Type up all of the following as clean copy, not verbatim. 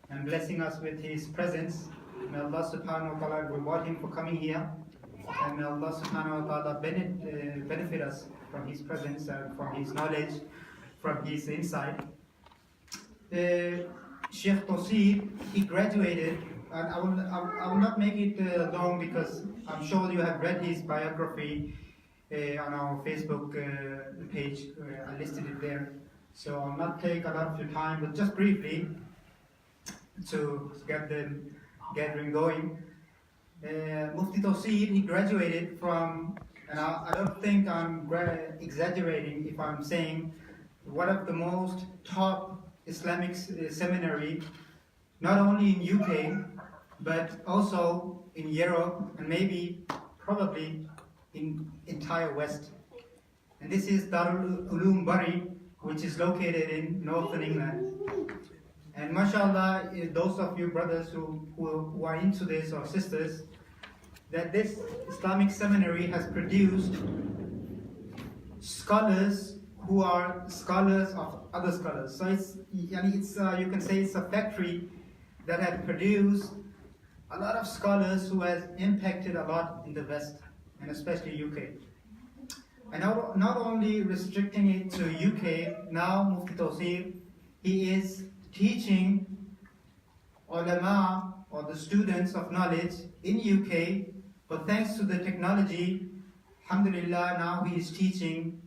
and blessing us with his presence. May Allah subhanahu wa ta'ala reward him for coming here, and may Allah subhanahu wa ta'ala benefit us from his presence and from his knowledge, from his insight. Sheikh Tosir, he graduated, and I will not make it long because I'm sure you have read his biography on our Facebook page. I listed it there, so I'll not take a lot of your time, but just briefly to get the gathering going. Mufti Tosir, he graduated from, and I don't think I'm exaggerating if I'm saying, one of the most top Islamic seminary, not only in UK, but also in Europe, and maybe, probably, in entire West. And this is Darul Bari, which is located in northern England. And mashallah, those of you brothers who are into this, or sisters, that this Islamic seminary has produced scholars who are scholars of other scholars. So it's you can say it's a factory that has produced a lot of scholars who has impacted a lot in the West, and especially UK. And not only restricting it to UK, now Mufti Tosir, he is teaching ulama, or the students of knowledge in UK, but thanks to the technology, alhamdulillah, now he is teaching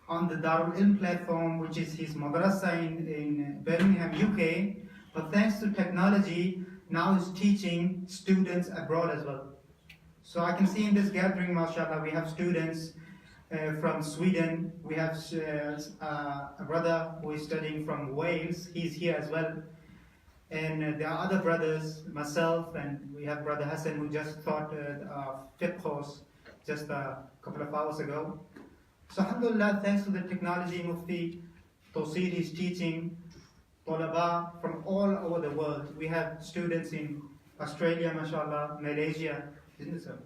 on the Darul platform, which is his madrasa in Birmingham, UK. But thanks to technology, now he's teaching students abroad as well. So I can see in this gathering, mashallah, we have students from Sweden. We have a brother who is studying from Wales. He's here as well. And there are other brothers, myself, and we have Brother Hassan, who just taught a fiqh course just a couple of hours ago. So alhamdulillah, thanks to the technology, Mufti Tosir is teaching Talaba from all over the world. We have students in Australia, mashallah, Malaysia, isn't it so?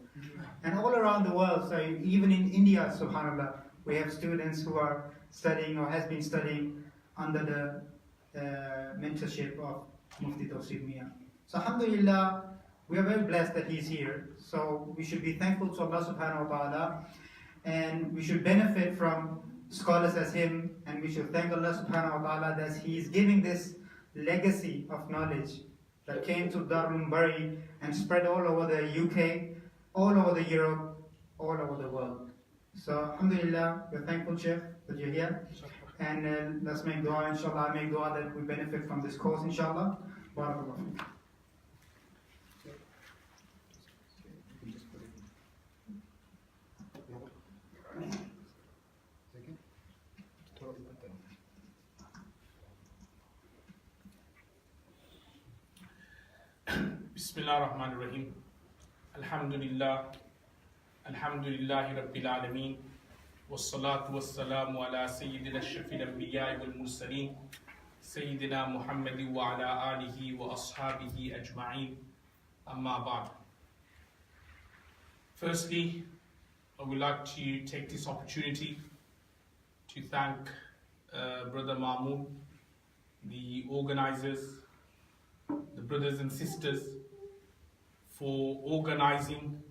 And all around the world, so even in India, subhanallah, we have students who are studying or has been studying under the mentorship of Mufti Tosir Miah. So alhamdulillah, we are very blessed that he's here. So we should be thankful to Allah subhanahu wa ta'ala, and we should benefit from scholars as him, and we should thank Allah subhanahu wa ta'ala that he is giving this legacy of knowledge that came to Darul Bari and spread all over the UK, all over the Europe, all over the world. So alhamdulillah, we're thankful, Sheikh, that you're here. And let's make dua, inshallah. I make dua that we benefit from this course, inshallah. Barakallah. Bismillah ar-Rahman ar-Rahim. Alhamdulillah. Alhamdulillahi Rabbil Alameen. Wassalatu wassalamu ala Sayyidina Shafil Anbiya wal Mursaleen. Sayyidina Mohammed wa ala alihi wa ashabihi ajma'een. Amma ba'd. Firstly, I would like to take this opportunity to thank Brother Mahmoud, the organizers, the brothers and sisters, for organizing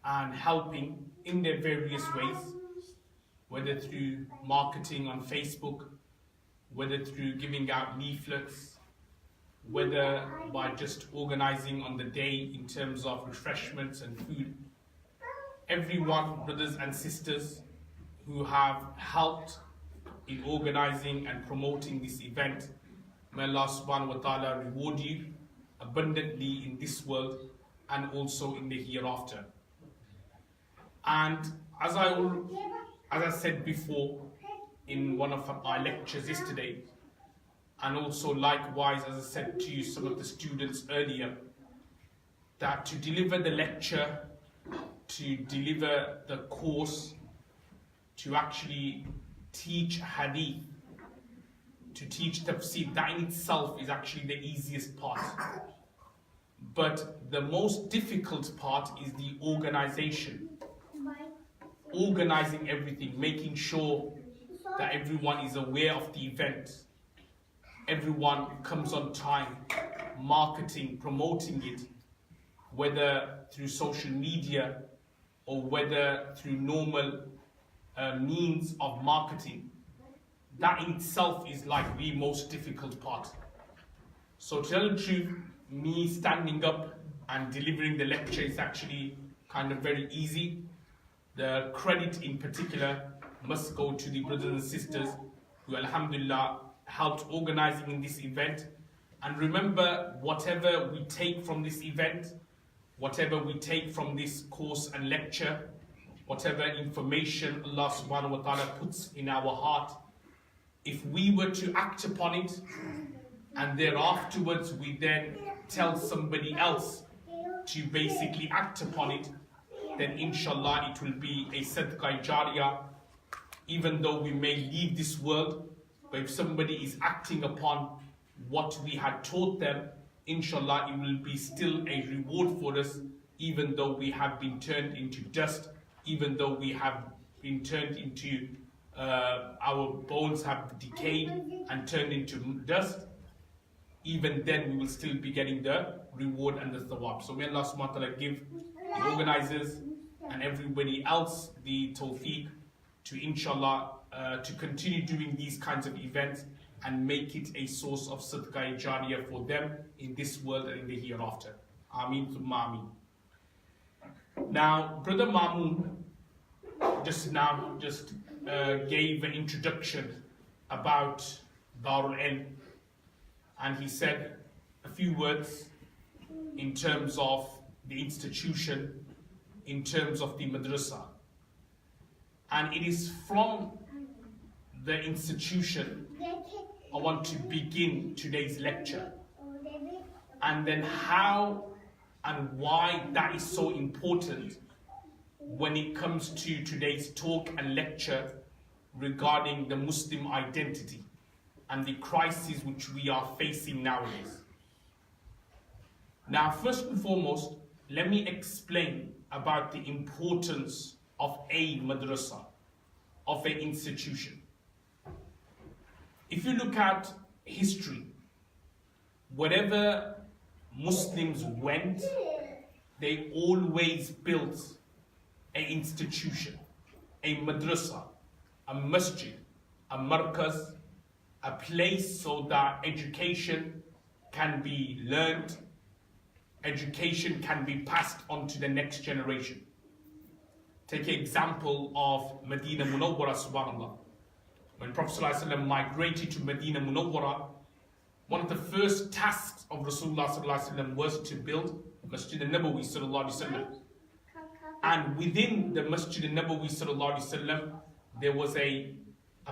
and helping in their various ways, whether through marketing on Facebook, whether through giving out leaflets, whether by just organizing on the day in terms of refreshments and food. Everyone, brothers and sisters, who have helped in organizing and promoting this event, may Allah subhanahu wa ta'ala reward you abundantly in this world and also in the hereafter. And as I said before in one of our lectures yesterday, and also likewise as I said to you, some of the students earlier, that to deliver the lecture, to deliver the course, to actually teach hadith, to teach tafsir, that in itself is actually the easiest part. But the most difficult part is the organization. Organizing everything, making sure that everyone is aware of the event, everyone comes on time, marketing, promoting it, whether through social media or whether through normal means of marketing. That in itself is like the most difficult part. So to tell the truth, me standing up and delivering the lecture is actually kind of very easy. The credit in particular must go to the brothers and sisters who alhamdulillah helped organizing in this event. And remember, whatever we take from this event, whatever we take from this course and lecture, whatever information Allah subhanahu wa ta'ala puts in our heart, if we were to act upon it and thereafterwards we then tell somebody else to basically act upon it, then inshallah it will be a sadaqah jariyah, even though we may leave this world. But if somebody is acting upon what we had taught them, inshallah it will be still a reward for us, even though we have been turned into dust, even though we have been turned into our bones have decayed and turned into dust. Even then we will still be getting the reward and the thawab. So may Allah subhanahu wa ta'ala give the organizers and everybody else the tawfiq to inshallah to continue doing these kinds of events and make it a source of sadaqah jariyah for them in this world and in the hereafter. Ameen thumma ameen. Now, Brother Mamoon just gave an introduction about Darul Ilm, and he said a few words in terms of the institution, in terms of the madrasa. And it is from the institution I want to begin today's lecture, and then how and why that is so important when it comes to today's talk and lecture regarding the Muslim identity and the crisis which we are facing nowadays. Now, first and foremost, let me explain about the importance of a madrasa, of an institution. If you look at history, wherever Muslims went, they always built an institution, a madrasa, a masjid, a markaz, a place so that education can be learned, education can be passed on to the next generation. Take an example of Medina Munawwara, subhanAllah. When Prophet ﷺ migrated to Medina Munawwara, one of the first tasks of Rasulullah ﷺ was to build Masjid al-Nabawi ﷺ. And within the Masjid al-Nabawi ﷺ, there was a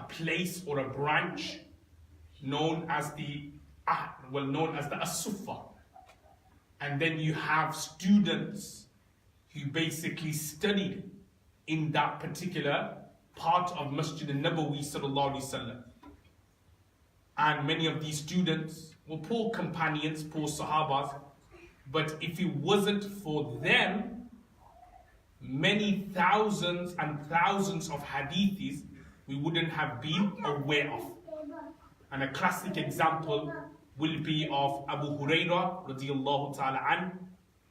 place or a branch known as the As-Suffah. And then you have students who basically studied in that particular part of Masjid al-Nabawi ﷺ. And many of these students were poor companions, poor Sahabas, but if it wasn't for them, many thousands and thousands of hadiths we wouldn't have been aware of. And a classic example will be of Abu Hurairah radiallahu ta'ala an.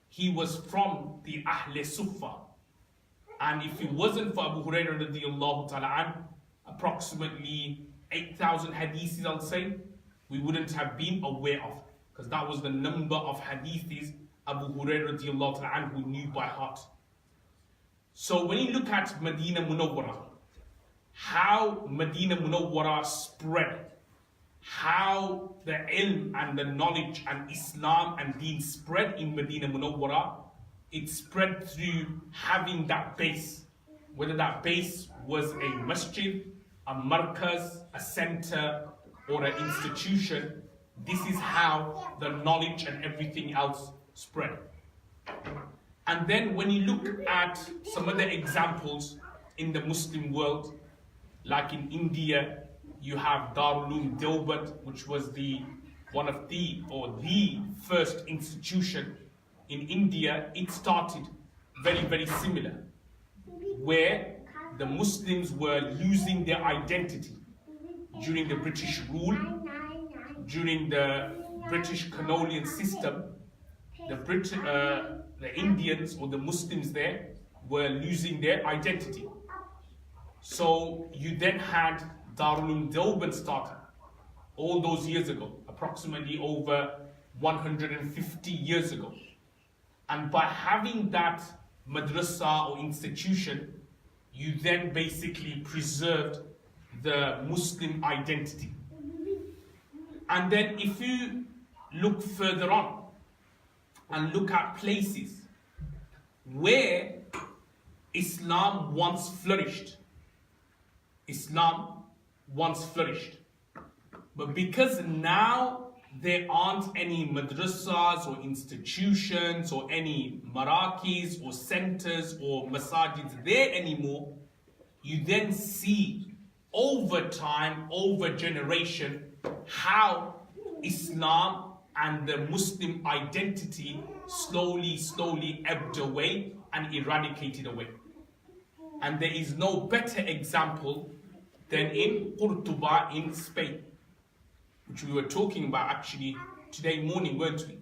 He was from the Ahl Suffah. And if it wasn't for Abu Hurairah radiallahu ta'ala an, approximately 8,000 hadiths, I'll say, we wouldn't have been aware of, because that was the number of hadiths Abu Hurairah radiallahu ta'ala an who knew by heart. So when you look at Medina Munawwara, how Medina Munawwara spread, how the ilm and the knowledge and Islam and deen spread in Medina Munawwara, it spread through having that base, whether that base was a masjid, a markaz, a center, or an institution. This is how the knowledge and everything else spread. And then when you look at some other examples in the Muslim world, like in India, you have Darul Deoband, which was the first institution in India. It started very, very similar, where the Muslims were losing their identity during the British rule. during the British colonial system, the Indians or the Muslims there were losing their identity. So you then had Darul started all those years ago, approximately over 150 years ago. And by having that madrasa or institution, you then basically preserved the Muslim identity. And then if you look further on and look at places where Islam once flourished, but because now there aren't any madrasas or institutions or any marakis or centers or masajids there anymore, you then see over time, over generation, how Islam and the Muslim identity slowly ebbed away and eradicated away. And there is no better example than in Qurtuba in Spain, which we were talking about actually today morning, weren't we?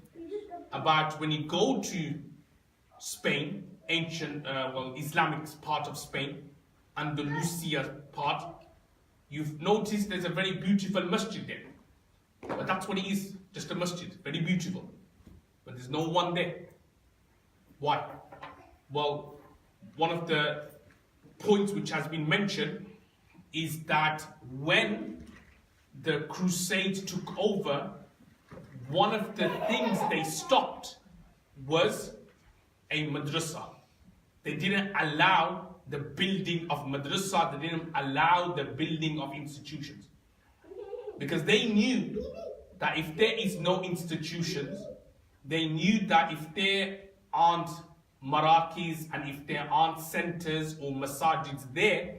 About when you go to Spain, ancient, Islamic part of Spain, Andalusia part, you've noticed there's a very beautiful masjid there. But that's what it is, just a masjid, very beautiful. But there's no one there. Why? Well, one of the points which has been mentioned is that when the Crusades took over, one of the things they stopped was a madrasa. They didn't allow the building of madrasa, they didn't allow the building of institutions. Because they knew that if there is no institutions, they knew that if there aren't marakis and if there aren't centers or masajids there,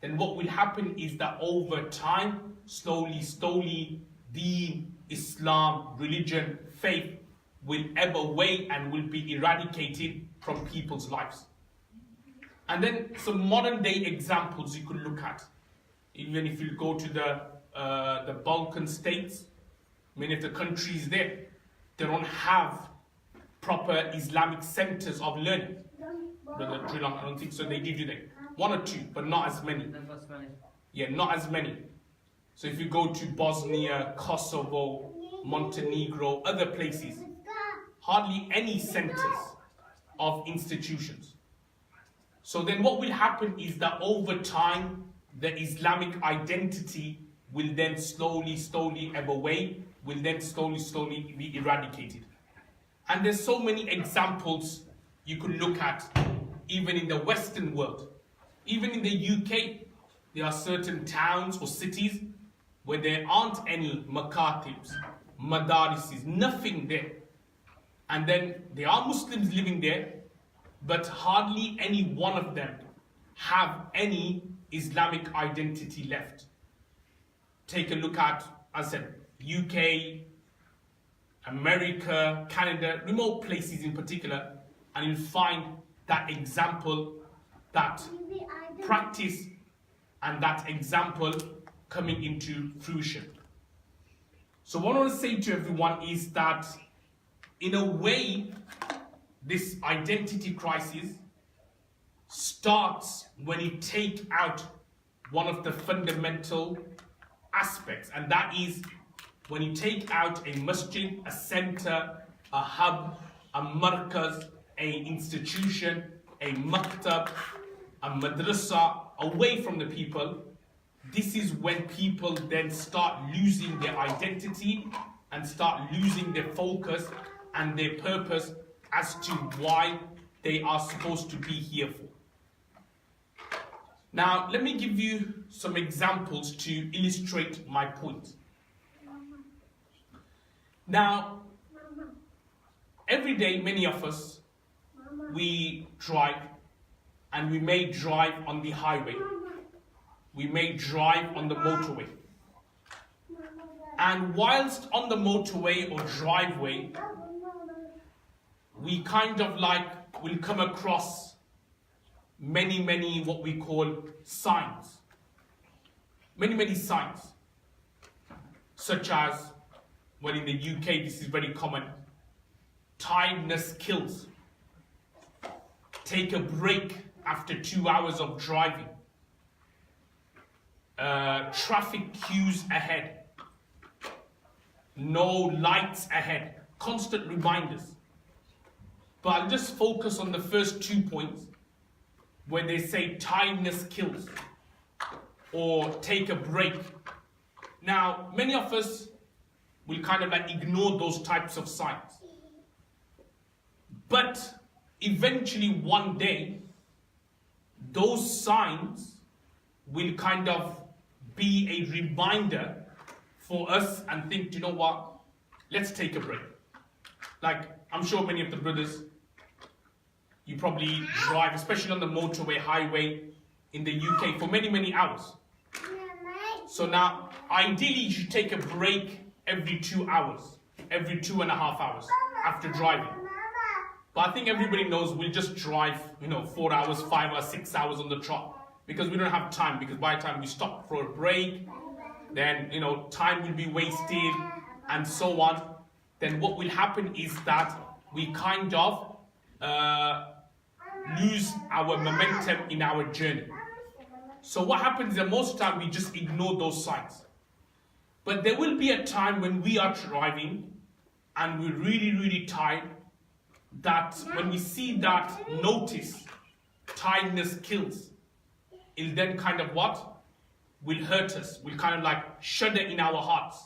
then what will happen is that over time, slowly, Deen, Islam, religion, faith will ebb away and will be eradicated from people's lives. And then some modern day examples you could look at. Even if you go to the Balkan states, many of the countries there, they don't have proper Islamic centers of learning. Brother Darul, I don't think so. They give you that. One or two, but not as many. Yeah, not as many. So if you go to Bosnia, Kosovo, Montenegro, other places, hardly any centers of institutions. So then what will happen is that over time, the Islamic identity will then slowly ebb away, will then slowly be eradicated. And there's so many examples you could look at, even in the Western world. Even in the UK, there are certain towns or cities where there aren't any makatibs, madarises, nothing there. And then there are Muslims living there, but hardly any one of them have any Islamic identity left. Take a look at, as I said, UK, America, Canada, remote places in particular, and you'll find that example, that practice and that example coming into fruition. So what I want to say to everyone is that in a way, this identity crisis starts when you take out one of the fundamental aspects, and that is when you take out a masjid, a center, a hub, a markaz, a institution, a maktab, a madrasa away from the people. This is when people then start losing their identity and start losing their focus and their purpose as to why they are supposed to be here for. Now, let me give you some examples to illustrate my point. Now, every day, many of us, we drive, and we may drive on the highway. We may drive on the motorway. And whilst on the motorway or driveway, we kind of like will come across many what we call signs. Many signs, such as well, in the UK, this is very common. Tiredness kills. Take a break after 2 hours of driving. Traffic queues ahead. No lights ahead. Constant reminders. But I'll just focus on the first 2 points where they say tiredness kills or take a break. Now, many of us will kind of like ignore those types of signs. But eventually one day, those signs will kind of be a reminder for us and think, you know what, let's take a break. Like, I'm sure many of the brothers, you probably drive, especially on the motorway, highway in the UK for many, many hours. So now, ideally, you should take a break every 2 hours, every 2.5 hours after driving. But I think everybody knows we'll just drive, 4 hours, 5 hours, 6 hours on the trot because we don't have time. Because by the time we stop for a break, then time will be wasted and so on. Then what will happen is that we kind of lose our momentum in our journey. So what happens is that most of the time we just ignore those signs. But there will be a time when we are driving and we're really, really tired, that when we see that notice, tiredness kills, it'll then kind of what? Will hurt us. Will kind of like shudder in our hearts.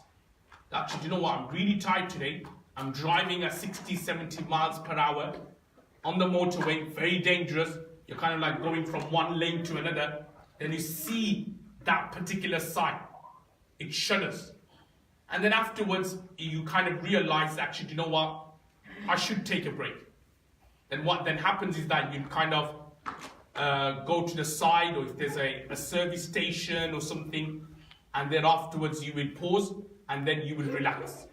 That, you know what, I'm really tired today. I'm driving at 60, 70 miles per hour on the motorway, very dangerous. You're kind of like going from one lane to another. Then you see that particular sign. It shudders. And then afterwards, you kind of realize, actually, you know what? I should take a break. Then what then happens is that you kind of go to the side, or if there's a service station or something, and then afterwards you will pause and then you will relax.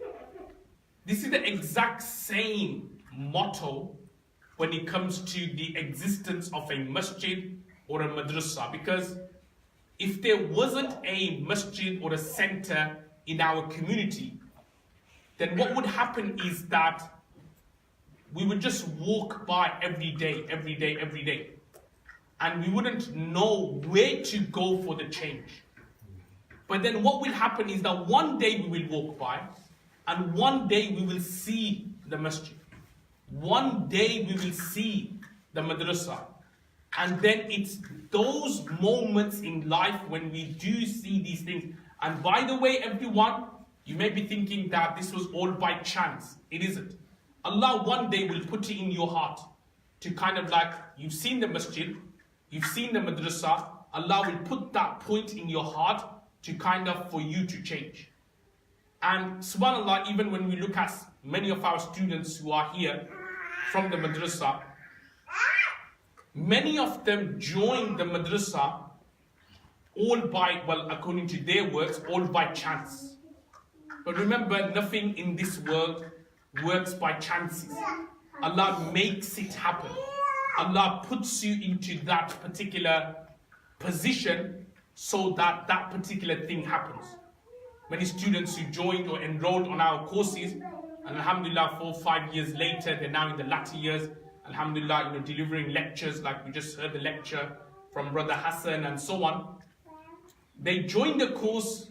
This is the exact same motto when it comes to the existence of a masjid or a madrasa, because if there wasn't a masjid or a center in our community, then what would happen is that we would just walk by every day, and we wouldn't know where to go for the change. But then what will happen is that one day we will walk by, and one day we will see the masjid. One day we will see the madrasa. And then it's those moments in life when we do see these things. And by the way, everyone, you may be thinking that this was all by chance. It isn't. Allah one day will put it in your heart to kind of like, you've seen the masjid, you've seen the madrasa, Allah will put that point in your heart to kind of for you to change. And subhanAllah, even when we look at many of our students who are here from the madrasa, many of them joined the madrasa all by, well, according to their words, all by chance. But remember, nothing in this world works by chances. Allah makes it happen. Allah puts you into that particular position so that that particular thing happens. Many students who joined or enrolled on our courses, and alhamdulillah, 4 or 5 years later, they're now in the latter years, alhamdulillah, delivering lectures, like we just heard the lecture from Brother Hassan and so on. They joined the course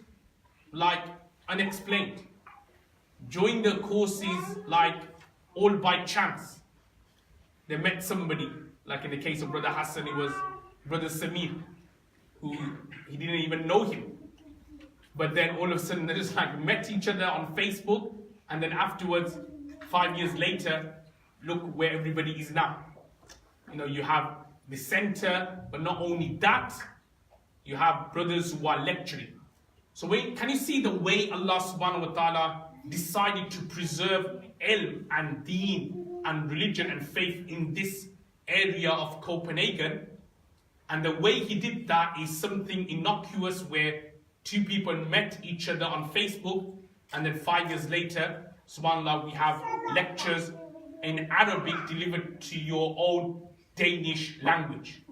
like unexplained. Joined the courses like all by chance. They met somebody, like in the case of Brother Hassan, it was Brother Samir, who he didn't even know him. But then all of a sudden they just like met each other on Facebook, and then afterwards, 5 years later, look where everybody is now. You have the center, but not only that, you have brothers who are lecturing. So can you see the way Allah subhanahu wa ta'ala decided to preserve ilm and deen and religion and faith in this area of Copenhagen? And the way he did that is something innocuous, where 2 people met each other on Facebook, and then 5 years later, subhanAllah, we have lectures in Arabic delivered to your own Danish language.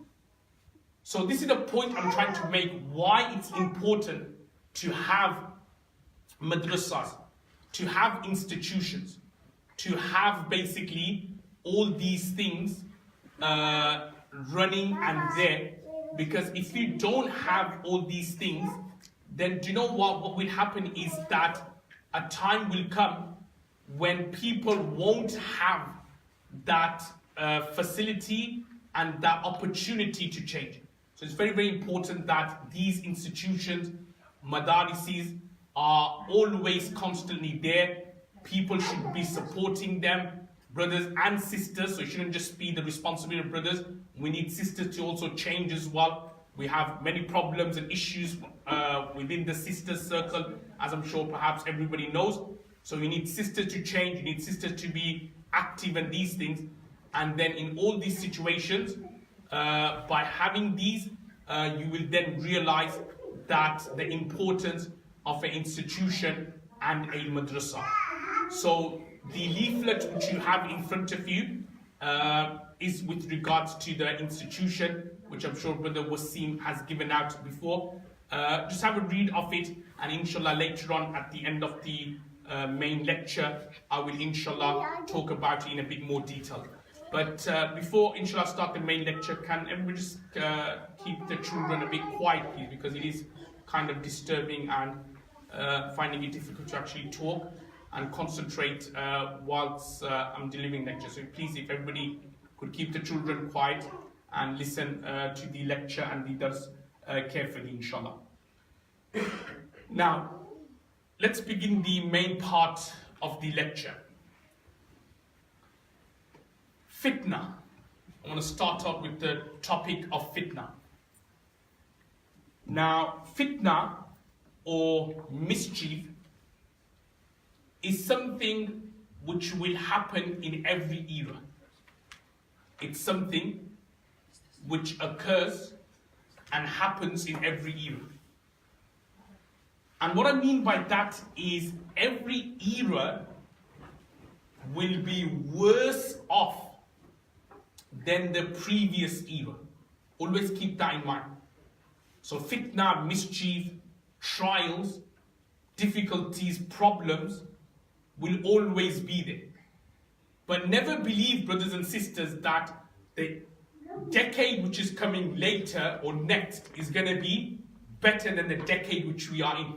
So this is the point I'm trying to make, why it's important to have madrasas. to have institutions, to have basically all these things running and there. Because if you don't have all these things, then do you know what will happen is that a time will come when people won't have that facility and that opportunity to change. So it's very, very important that these institutions, madarises, are always constantly there. People should be supporting them, brothers and sisters, so it shouldn't just be the responsibility of brothers. We need sisters to also change as well. We have many problems and issues within the sisters circle, as I'm sure perhaps everybody knows. So you need sisters to change, you need sisters to be active in these things. And then in all these situations, by having these, you will then realize that the importance of an institution and a madrasa. So the leaflet which you have in front of you is with regards to the institution, which I'm sure Brother Wasim has given out before. Just have a read of it, and inshallah later on at the end of the main lecture, I will inshallah talk about it in a bit more detail. But before inshallah start the main lecture, can everybody just keep the children a bit quiet, please, because it is kind of disturbing and finding it difficult to actually talk and concentrate whilst I'm delivering lecture. So please, if everybody could keep the children quiet and listen to the lecture and the dars carefully, inshallah. Now, let's begin the main part of the lecture. Fitna. I want to start off with the topic of fitna. Now, fitna or mischief is something which will happen in every era. It's something which occurs and happens in every era. And what I mean by that is every era will be worse off than the previous era. Always keep that in mind. So fitna, mischief, trials, difficulties, problems will always be there. But never believe, brothers and sisters, that the decade which is coming later or next is going to be better than the decade which we are in.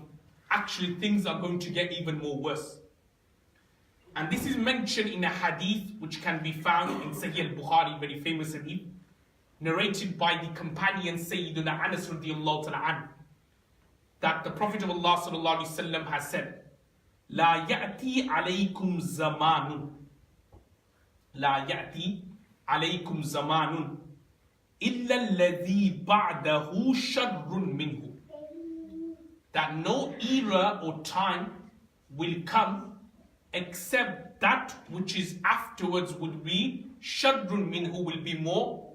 Actually, things are going to get even more worse. And this is mentioned in a hadith which can be found in Sahih al-Bukhari, very famous hadith, narrated by the companion Sayyiduna Anas radiallahu ta'ala anhu, that the Prophet of Allah sallallahu alaihi wasallam has said, La ya'ti alaykum zamanun, La ya'ti alaykum zamanun, illa alladhi ba'dahu sharrun minhu. That no era or time will come except that which is afterwards would be sharrun minhu, will be more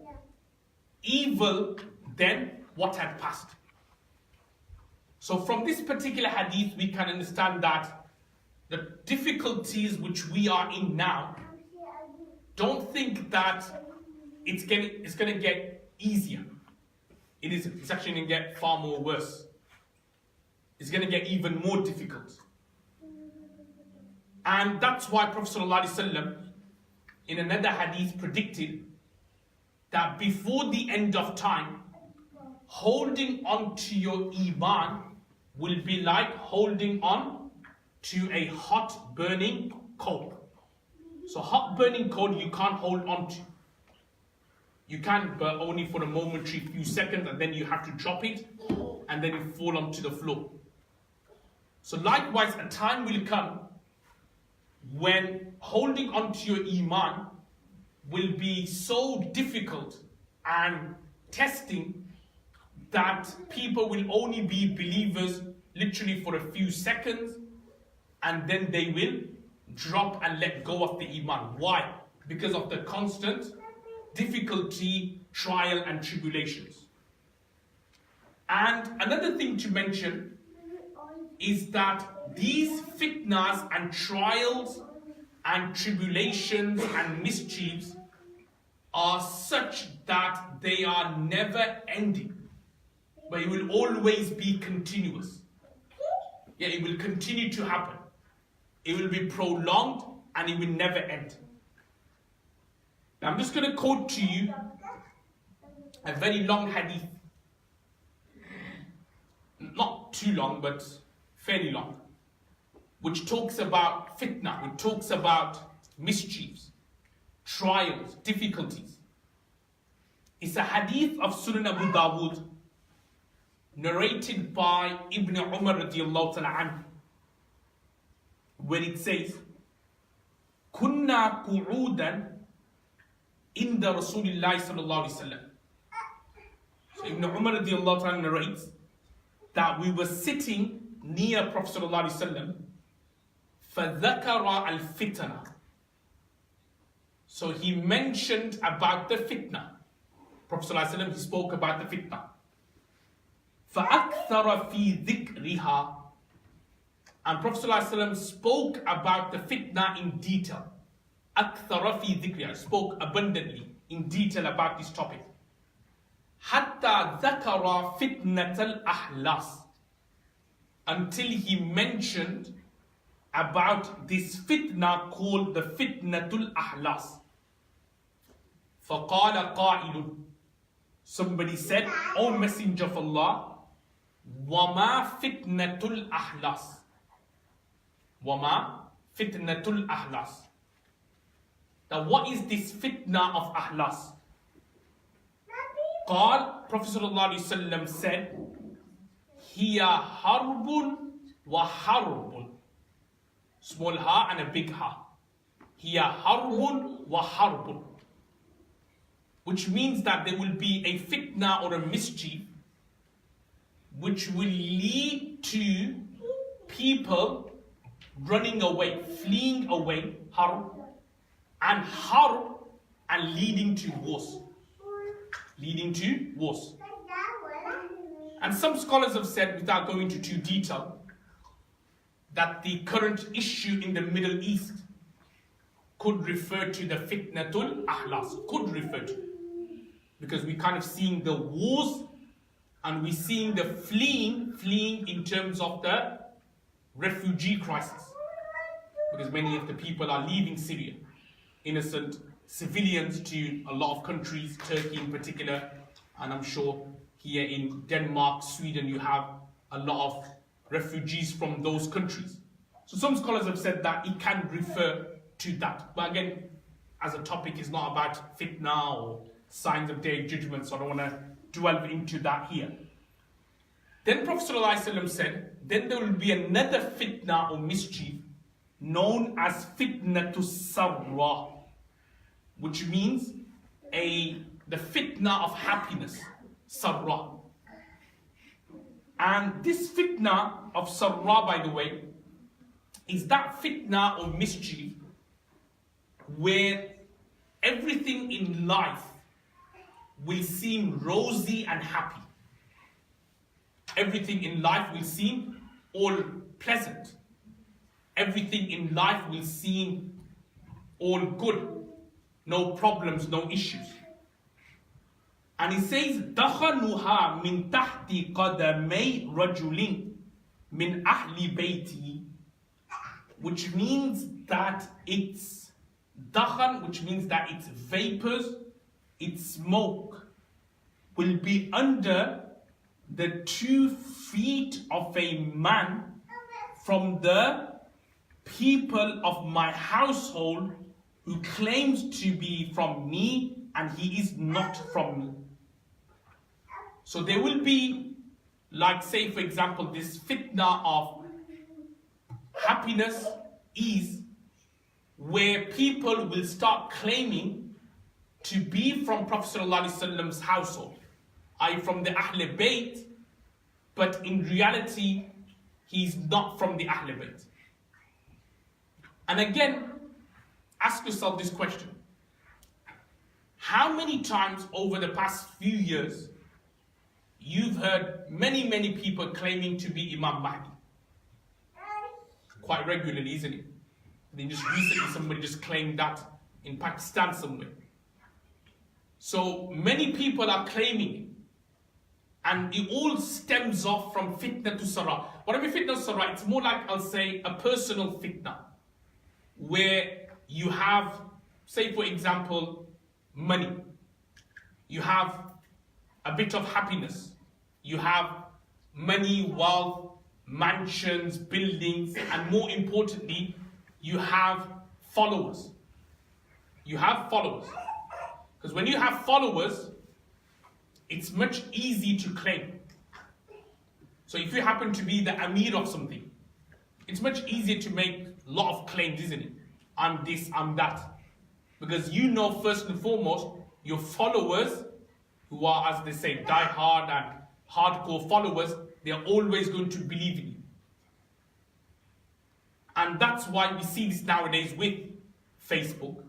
evil than what had passed. So from this particular hadith we can understand that the difficulties which we are in now, don't think that it's going to get easier. It's actually going to get far more worse. It's going to get even more difficult. And that's why Prophet ﷺ in another hadith predicted that before the end of time, holding on to your iman will be like holding on to a hot burning coal. So hot burning coal you can't hold on to. You can, but only for a momentary few seconds, and then you have to drop it and then you fall onto the floor. So likewise, a time will come when holding on to your iman will be so difficult and testing that people will only be believers literally for a few seconds, and then they will drop and let go of the iman. Why? Because of the constant difficulty, trial and tribulations. And another thing to mention is that these fitnas and trials and tribulations and mischiefs are such that they are never ending, but it will always be continuous. Yeah, it will continue to happen. it will be prolonged, and it will never end. Now I'm just going to quote to you a very long hadith. Not too long, but fairly long. Which talks about fitna, which talks about mischiefs, trials, difficulties. It's a hadith of Sunan Abu Dawud, narrated by Ibn Umar radiallahu ta'ala anhu, where it says, Kunna qu'udan inda Rasulillahi sallallahu alayhi wasallam. So Ibn Umar radiallahu ta'ala narrates that we were sitting near Prophet sallallahu alayhi wasallam, فَذَكَرَ الْفِتْنَةِ. So he mentioned about the fitna. Prophet sallallahu alayhi wasallam, he spoke about the fitna. فَأَكْثَرَ فِي ذِكْرِهَا. And Prophet ﷺ spoke about the fitna in detail. أَكْثَرَ فِي ذِكْرِهَا. Spoke abundantly, in detail about this topic. حَتَّى ذَكَرَ فِتْنَةَ الْأَحْلَاسِ. Until he mentioned about this fitna called the fitnatul ahlas. فَقَالَ قَائِلٌ. Somebody said, O Messenger of Allah, وَمَا فِتْنَةُ الْأَحْلَاسِ. وَمَا فِتْنَةُ الْأَحْلَاسِ. Now what is this fitna of ahlas? Prophet sallallahu alaihi wasallam said, Hiya harbun wa harbun. Small ha and a big ha. Hiya harbun wa harbun. Which means that there will be a fitna or a mischief which will lead to people running away, fleeing away, harb, and leading to wars. Leading to wars. And some scholars have said, without going into too detail, that the current issue in the Middle East could refer to the fitnatul ahlas, could refer to. Because we're kind of seeing the wars and we're seeing the fleeing in terms of the refugee crisis. Because many of the people are leaving Syria, innocent civilians, to a lot of countries, Turkey in particular, and I'm sure here in Denmark, Sweden, you have a lot of refugees from those countries. So some scholars have said that it can refer to that. But again, as a topic, it's not about fitna or signs of day of judgment, so I don't want to dwell into that here. Then Prophet ﷺ said, then there will be another fitna or mischief known as fitnatus sarra, which means the fitna of happiness, sarra. And this fitna of sarra, by the way, is that fitna or mischief where everything in life will seem rosy and happy. Everything in life will seem all pleasant. Everything in life will seem all good. No problems, no issues. And he says, دَخَنُهَا مِن تَحْتِ قَدَمَيْ رَجُلٍ مِنْ أَهْلِ بَيْتِهِ. Which means that it's dakhan, which means that it's vapors, its smoke will be under the 2 feet of a man from the people of my household who claims to be from me and he is not from me. So there will be, like say for example, this fitna of happiness, ease, where people will start claiming to be from Prophet ﷺ's household, i.e. from the Ahl Bayt, but in reality, he's not from the Ahl Bayt. And again, ask yourself this question. How many times over the past few years, you've heard many people claiming to be Imam Mahdi? Quite regularly, isn't it? Then just recently somebody just claimed that in Pakistan somewhere. So many people are claiming it. And it all stems off from fitna to sarra. What I mean fitna to sarra, it's more like, I'll say, a personal fitna. where you have, say for example, money. You have a bit of happiness. You have money, wealth, mansions, buildings, and more importantly, you have followers. You have followers. Because when you have followers, it's much easier to claim. So if you happen to be the Amir of something, it's much easier to make a lot of claims, isn't it? I'm this, I'm that. Because you know first and foremost, your followers, who are, as they say, die-hard and hardcore followers, they're always going to believe in you. And that's why we see this nowadays with Facebook,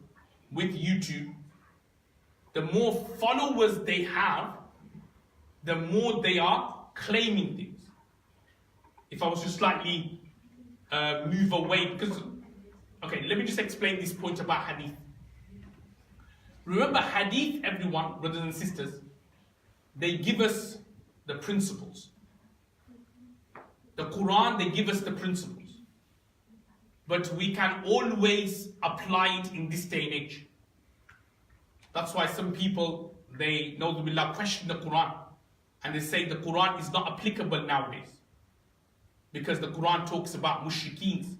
with YouTube. The more followers they have, the more they are claiming things. If I was to slightly move away, because, okay, let me just explain this point about hadith. Remember, hadith, everyone, brothers and sisters, they give us the principles. The Quran, they give us the principles. But we can always apply it in this day and age. That's why some people, they question the Quran. And they say the Quran is not applicable nowadays. Because the Quran talks about mushrikeens.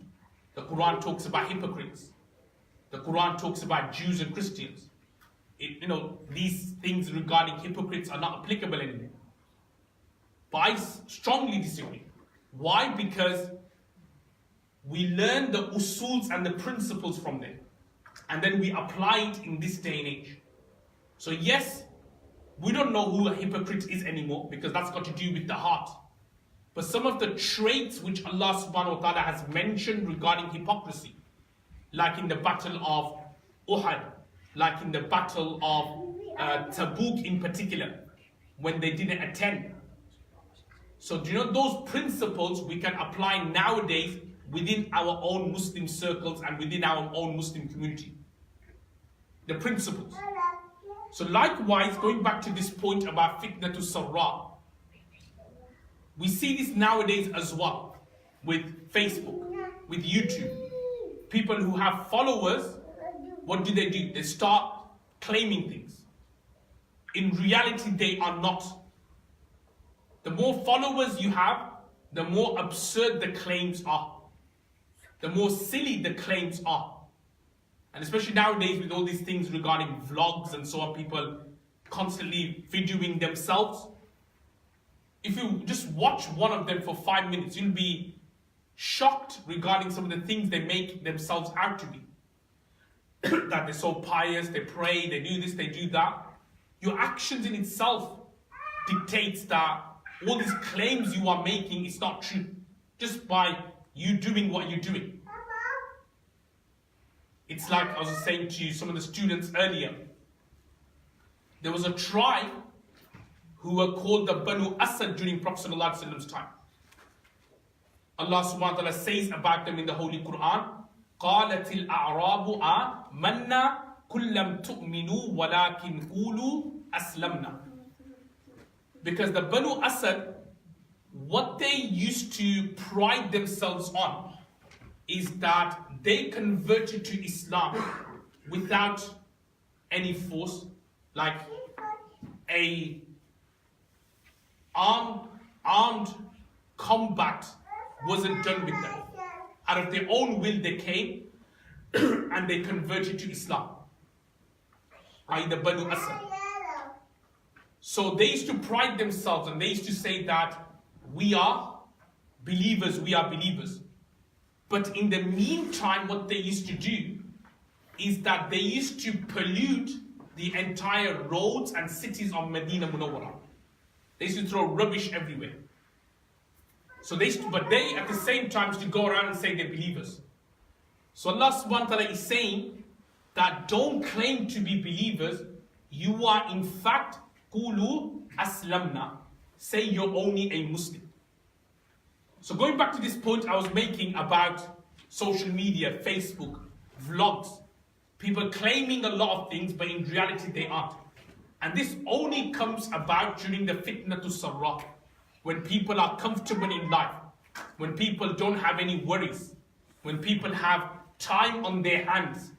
The Quran talks about hypocrites. The Quran talks about Jews and Christians. These things regarding hypocrites are not applicable anymore. But I strongly disagree. Why? Because we learn the usuls and the principles from them. And then we apply it in this day and age. So yes, we don't know who a hypocrite is anymore because that's got to do with the heart. But some of the traits which Allah subhanahu wa ta'ala has mentioned regarding hypocrisy, like in the battle of Uhud, like in the battle of Tabuk in particular, when they didn't attend. So do you know those principles we can apply nowadays within our own Muslim circles and within our own Muslim community? The principles. So likewise, going back to this point about fitnatul sarra, we see this nowadays as well with Facebook, with YouTube. People who have followers, what do? They start claiming things. In reality, they are not. The more followers you have, the more absurd the claims are. The more silly the claims are. And especially nowadays with all these things regarding vlogs and so on, people constantly videoing themselves. If you just watch one of them for 5 minutes, you'll be shocked regarding some of the things they make themselves out to be. That they're so pious, they pray, they do this, they do that. Your actions in itself dictates that all these claims you are making is not true. Just by you doing what you're doing. It's like I was saying to some of the students earlier. There was a tribe who were called the Banu Asad during Prophet ﷺ's time. Allah subhanahu wa ta'ala says about them in the Holy Quran, قَالَتِ الْأَعْرَابُ آمَنَّا كُلَّمْ تُؤْمِنُوا وَلَكِنْ قُولُوا أَسْلَمْنَا. Because the Banu Asad, what they used to pride themselves on is that they converted to Islam without any force, like a armed combat wasn't done with them. Out of their own will they came and they converted to Islam, i.e. the Banu Asad. So they used to pride themselves and they used to say that we are believers, we are believers. But in the meantime, what they used to do is that they used to pollute the entire roads and cities of Medina Munawwara. They used to throw rubbish everywhere. So but they at the same time used to go around and say they're believers. So Allah subhanahu wa ta'ala is saying that don't claim to be believers. You are in fact Qulu aslamna. Say you're only a Muslim. So going back to this point I was making about social media, Facebook, vlogs, people claiming a lot of things, but in reality they aren't. And this only comes about during the fitnatul sarra, when people are comfortable in life, when people don't have any worries, when people have time on their hands.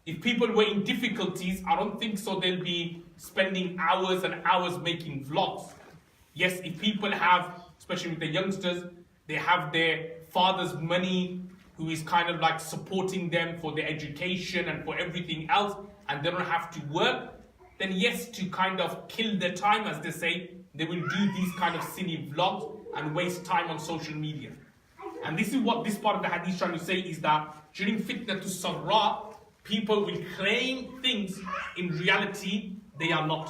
If people were in difficulties, I don't think so they'll be spending hours and hours making vlogs. Yes, if people have, especially with the youngsters, they have their father's money who is kind of like supporting them for their education and for everything else, and they don't have to work, then yes, to kind of kill their time, as they say, they will do these kind of silly vlogs and waste time on social media. And this is what this part of the hadith is trying to say, is that during fitna to sarra, people will claim things in reality they are not.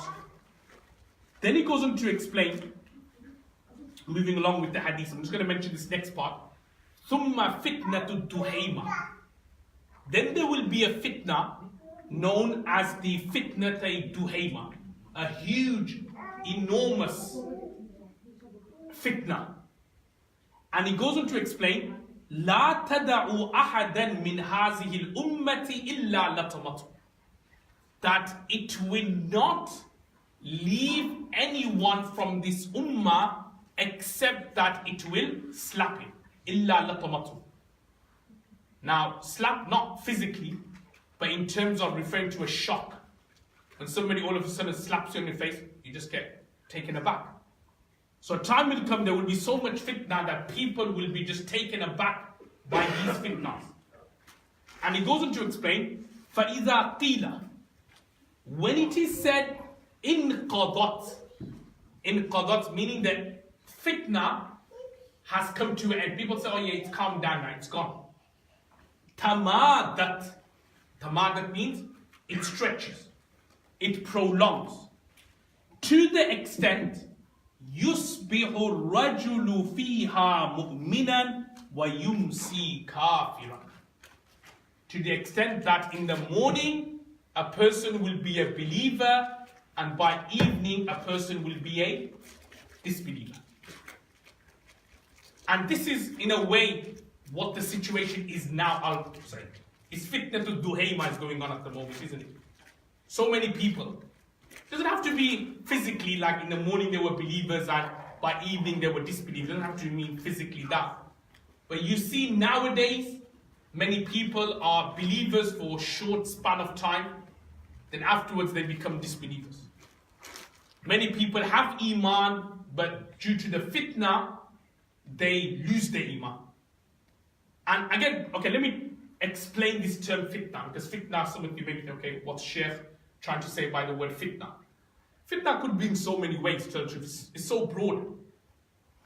Then he goes on to explain, moving along with the hadith, I'm just going to mention this next part. ثُمَّ فِتْنَةُ الدُّحَيْمَةِ. Then there will be a fitna known as the fitnatay duhayma, a huge, enormous fitna. And he goes on to explain, لا تدعوا أحدا من هذه الأمة إلا لطمته. That it will not leave anyone from this ummah except that it will slap him. إلا لطمته. Now, slap not physically, but in terms of referring to a shock. When somebody all of a sudden slaps you in the face, you just get taken aback. So a time will come, there will be so much fitna that people will be just taken aback by these fitnas. And he goes on to explain, فَإِذَا قِيلَ. When it is said, in qadat, meaning that fitna has come to an end. People say, oh yeah, it's calmed down now, it's gone. Tamadat. Tamadat means it stretches, it prolongs. To the extent, يُصْبِحُ الرَّجُلُ فِيهَا مُؤْمِنًا وَيُمْسِي كَافِرًا. To the extent that in the morning, a person will be a believer, and by evening, a person will be a disbeliever. And this is, in a way, what the situation is now. I'll say, it's fitna to duhayma is going on at the moment, isn't it? So many people. It doesn't have to be physically, like in the morning they were believers and by evening they were disbelievers. It doesn't have to mean physically that. But you see nowadays, many people are believers for a short span of time, then afterwards they become disbelievers. Many people have iman, but due to the fitna, they lose their iman. And again, okay, let me explain this term fitna, because fitna, some of you may be, okay, what's Sheikh trying to say by the word fitna? Fitna could be in so many ways, to tell the truth. It's so broad.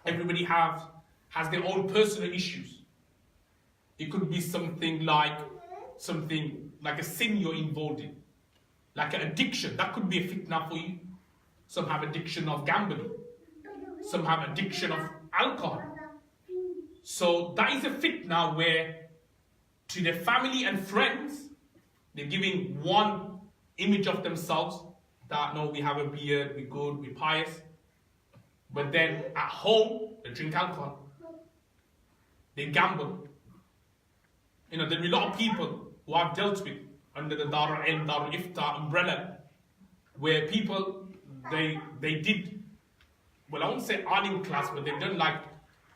Everybody has their own personal issues. It could be something like a sin you're involved in, like an addiction. That could be a fitna for you. Some have addiction of gambling. Some have addiction of alcohol. So that is a fitna where to their family and friends, they're giving one image of themselves that, no, we have a beard, we're good, we're pious. But then at home, they drink alcohol. They gamble. You know, there'll be a lot of people who I've dealt with under the Darul, Darul Ifta umbrella, where people, they did, well, I won't say alim class, but they've done like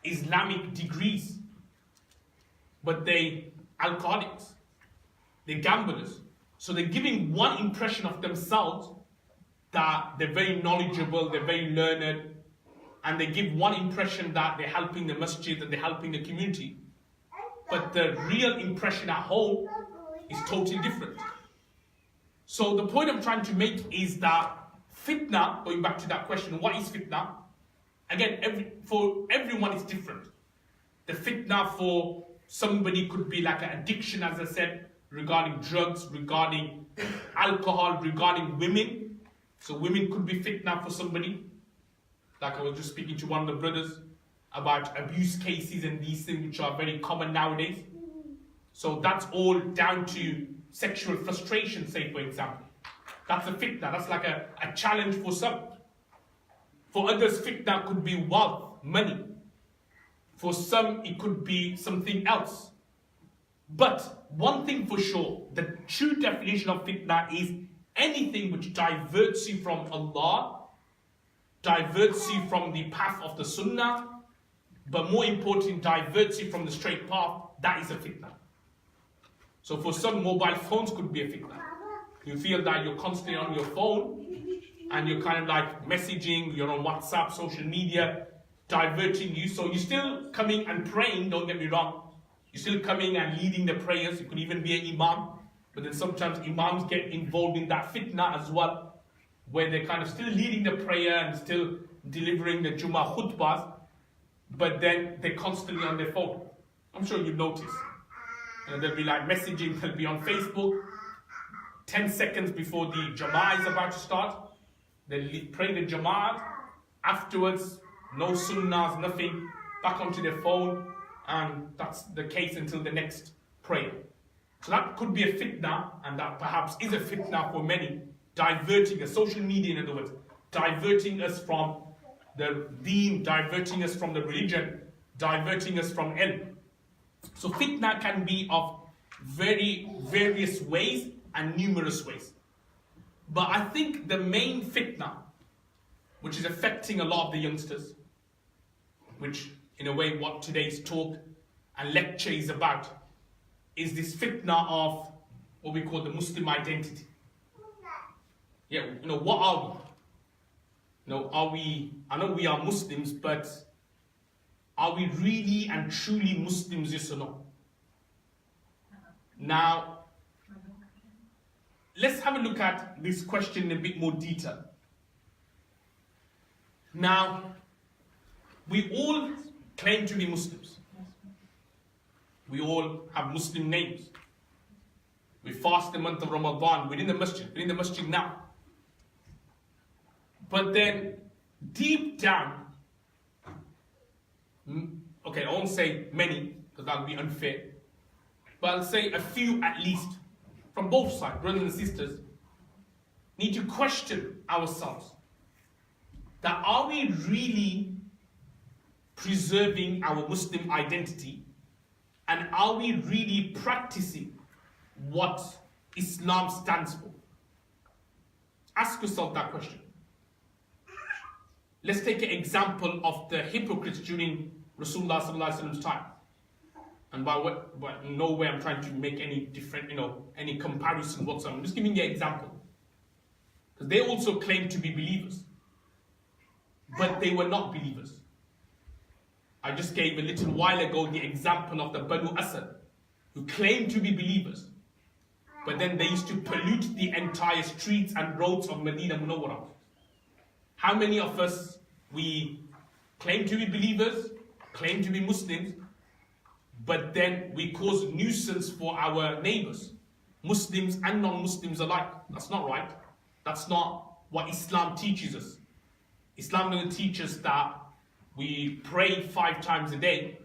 Islamic degrees. But they alcoholics, they're gamblers. So they're giving one impression of themselves that they're very knowledgeable, they're very learned, and they give one impression that they're helping the masjid and they're helping the community. But the real impression at home is totally different. So the point I'm trying to make is that fitna, going back to that question, what is fitna? Again, for everyone is different. The fitna for somebody could be like an addiction, as I said, regarding drugs, regarding alcohol, regarding women. So women could be fitna for somebody. Like I was just speaking to one of the brothers about abuse cases and these things which are very common nowadays. So that's all down to sexual frustration, say for example. That's a fitna, that's like a challenge for some. For others, fitna could be wealth, money. For some, it could be something else. But one thing for sure, the true definition of fitna is anything which diverts you from Allah, diverts you from the path of the Sunnah, but more important, diverts you from the straight path. That is a fitna. So for some, mobile phones could be a fitna. You feel that you're constantly on your phone and you're kind of like messaging, you're on WhatsApp, social media, diverting you. So you're still coming and praying, don't get me wrong. You're still coming and leading the prayers. You could even be an imam. But then sometimes imams get involved in that fitna as well, where they're kind of still leading the prayer and still delivering the Jummah khutbahs, but then they're constantly on their phone. I'm sure you've noticed. They'll be like messaging, they'll be on Facebook, 10 seconds before the Jama'ah is about to start. They'll pray the Jama'ah. Afterwards, no sunnahs, nothing, back onto their phone, and that's the case until the next prayer. So that could be a fitna, and that perhaps is a fitna for many, diverting us, social media in other words, diverting us from the deen, diverting us from the religion, diverting us from ilm. So fitna can be of very various ways and numerous ways. But I think the main fitna, which is affecting a lot of the youngsters, which in a way what today's talk and lecture is about, is this fitna of what we call the Muslim identity. Yeah, what are we? I know we are Muslims, but are we really and truly Muslims, yes or no? Now, let's have a look at this question in a bit more detail. Now, we all claim to be Muslims. We all have Muslim names. We fast the month of Ramadan. We're in the masjid now. But then, deep down, okay, I won't say many, because that would be unfair, but I'll say a few at least, from both sides, brothers and sisters, need to question ourselves. That are we really preserving our Muslim identity? And are we really practicing what Islam stands for? Ask yourself that question. Let's take an example of the hypocrites during Rasulullah's time. And by no way I'm trying to make any different, any comparison whatsoever. I'm just giving you an example. Because they also claimed to be believers. But they were not believers. I just gave a little while ago the example of the Banu Asad, who claimed to be believers, but then they used to pollute the entire streets and roads of Medina Munawwarah. How many of us, we claim to be believers, claim to be Muslims, but then we cause nuisance for our neighbors, Muslims and non-Muslims alike? That's not right. That's not what Islam teaches us. Islam doesn't teach us that we pray 5 times a day,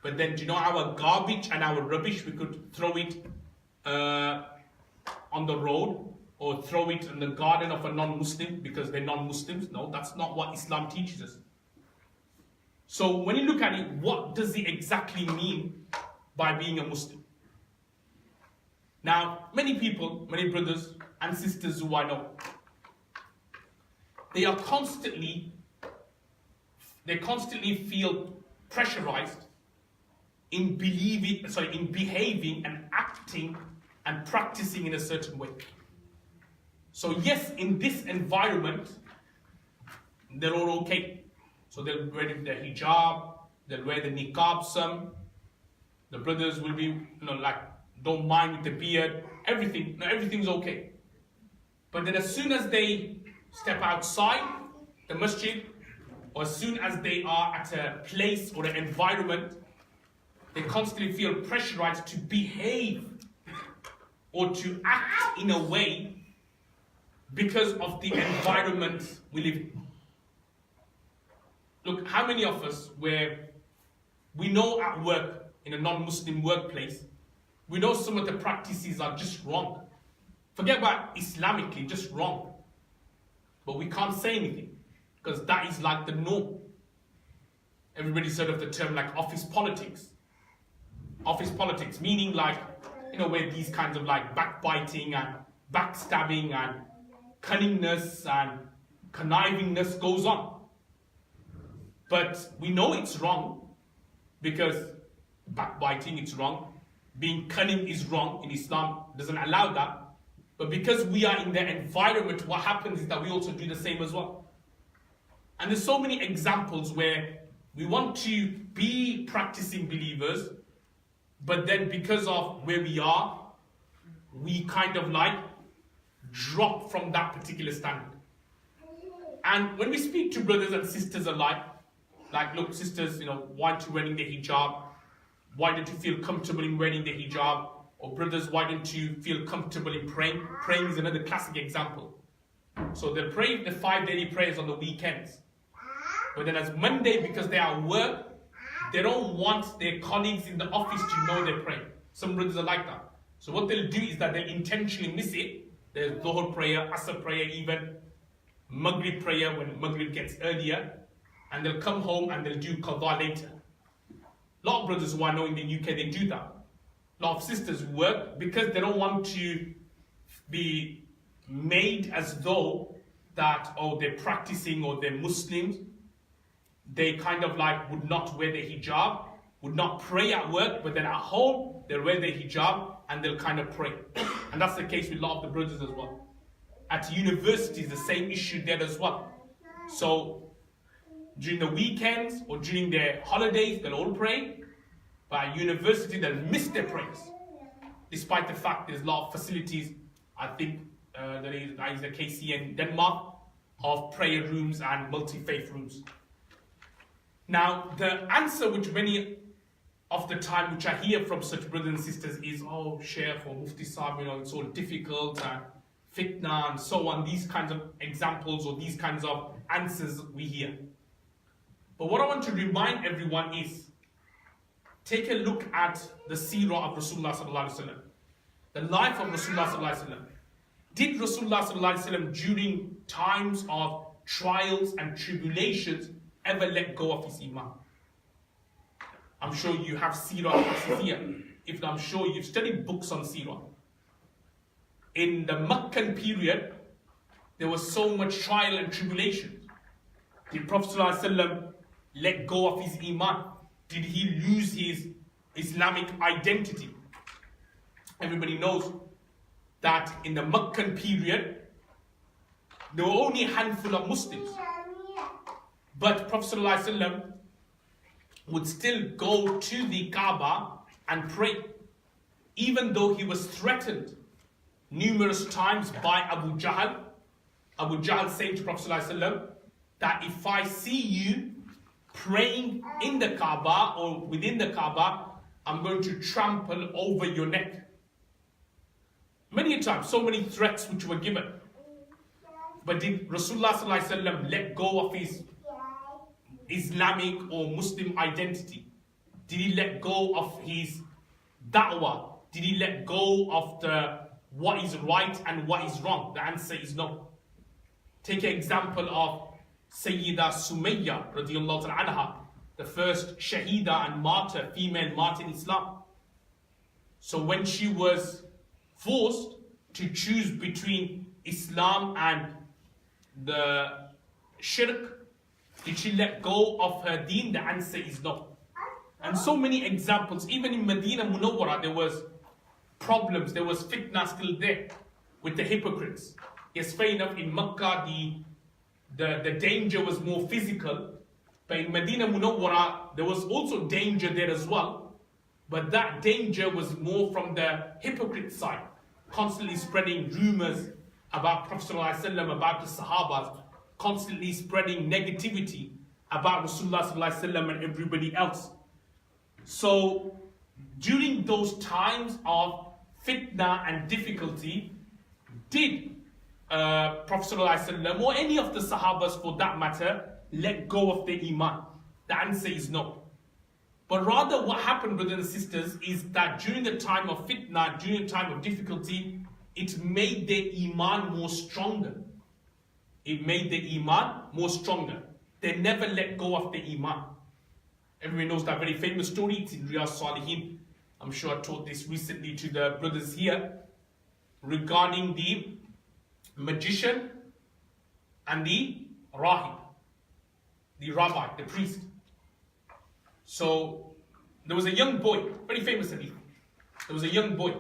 but then our garbage and our rubbish, we could throw it on the road or throw it in the garden of a non-Muslim because they're non-Muslims. No, that's not what Islam teaches us. So when you look at it, what does it exactly mean by being a Muslim? Now, many people, many brothers and sisters who I know, they constantly feel pressurized in behaving and acting and practicing in a certain way. So yes, in this environment, they're all okay. So they'll wear the hijab, they'll wear the niqab some. The brothers will be, don't mind with the beard, everything's okay. But then as soon as they step outside the masjid, or as soon as they are at a place or an environment, they constantly feel pressurized to behave or to act in a way because of the environment we live in. Look, how many of us, where we know at work, in a non-Muslim workplace, we know some of the practices are just wrong. Forget about Islamically, just wrong. But we can't say anything, because that is like the norm. Everybody's heard of the term like office politics. Office politics, meaning where these kinds of backbiting and backstabbing and cunningness and connivingness goes on. But we know it's wrong, because backbiting, it's wrong. being cunning is wrong in Islam, doesn't allow that. But because we are in their environment, what happens is that we also do the same as well. And there's so many examples where we want to be practicing believers, but then because of where we are, we kind of like drop from that particular standard. And when we speak to brothers and sisters alike, like, look, sisters, why aren't you wearing the hijab? Why don't you feel comfortable in wearing the hijab? Or brothers, why don't you feel comfortable in praying? Praying is another classic example. So they'll pray the 5 daily prayers on the weekends. But then as Monday, because they are at work, they don't want their colleagues in the office to know they're praying. Some brothers are like that. So what they'll do is that they'll intentionally miss it. There's Dhuhr prayer, Asr prayer even, Maghrib prayer when Maghrib gets earlier. And they'll come home and they'll do Qadha later. A lot of brothers who I know in the UK, they do that. A lot of sisters work because they don't want to be made as though that, they're practicing or they're Muslims. They kind of like would not wear the hijab, would not pray at work, but then at home, they'll wear the hijab and they'll kind of pray. And that's the case with a lot of the brothers as well. At universities, the same issue there as well. So during the weekends or during their holidays, they'll all pray. But at university, they'll miss their prayers. Despite the fact there's a lot of facilities, I think there is a case here in Denmark, of prayer rooms and multi-faith rooms. Now, the answer which many of the time which I hear from such brothers and sisters is, Shaykh or Mufti Sahib, it's all difficult and fitna and so on. These kinds of examples or these kinds of answers we hear. But what I want to remind everyone is, take a look at the seerah of Rasulullah sallallahu alaihi wasallam, the life of Rasulullah sallallahu alaihi wasallam. Did Rasulullah sallallahu alaihi wasallam during times of trials and tribulations ever let go of his iman? I'm sure you have seerah classes here. If not, I'm sure you've studied books on seerah. In the Meccan period, there was so much trial and tribulation. Did Prophet sallallahu alaihi wasallam let go of his iman? Did he lose his Islamic identity? Everybody knows that in the Meccan period, there were only a handful of Muslims. But Prophet ﷺ would still go to the Kaaba and pray, even though he was threatened numerous times by Abu Jahl. Abu Jahl saying to Prophet ﷺ that if I see you praying in the Kaaba or within the Kaaba, I'm going to trample over your neck. Many a time, so many threats which were given. But did Rasulullah sallallahu alaihi wasallam let go of his Islamic or Muslim identity? Did he let go of his da'wah? Did he let go of what is right and what is wrong? The answer is no. Take an example of Sayyida Sumayya radiyallahu ta'ala anha, the first Shahida and martyr, female martyr in Islam. So when she was forced to choose between Islam and the shirk, did she let go of her deen? The answer is no. And so many examples, even in Medina Munawwara, there was problems, there was fitna still there with the hypocrites. Yes, fair enough, in Makkah the danger was more physical, but in Medina Munawwara there was also danger there as well, but that danger was more from the hypocrite side, constantly spreading rumors about Prophet ﷺ, about the Sahabas, constantly spreading negativity about Rasulullah ﷺ and everybody else. So during those times of fitna and difficulty, did Prophet ﷺ or any of the Sahabas for that matter let go of their iman? The answer is no. But rather what happened, brothers and sisters, is that during the time of fitna, during the time of difficulty, it made their iman more stronger. It made the iman more stronger. They never let go of the iman. Everyone knows that very famous story. It's in Riyadh Salihin. I'm sure I taught this recently to the brothers here, regarding the magician and the rahib, the rabbi, the priest. So there was a young boy, very famous hadith. there was a young boy.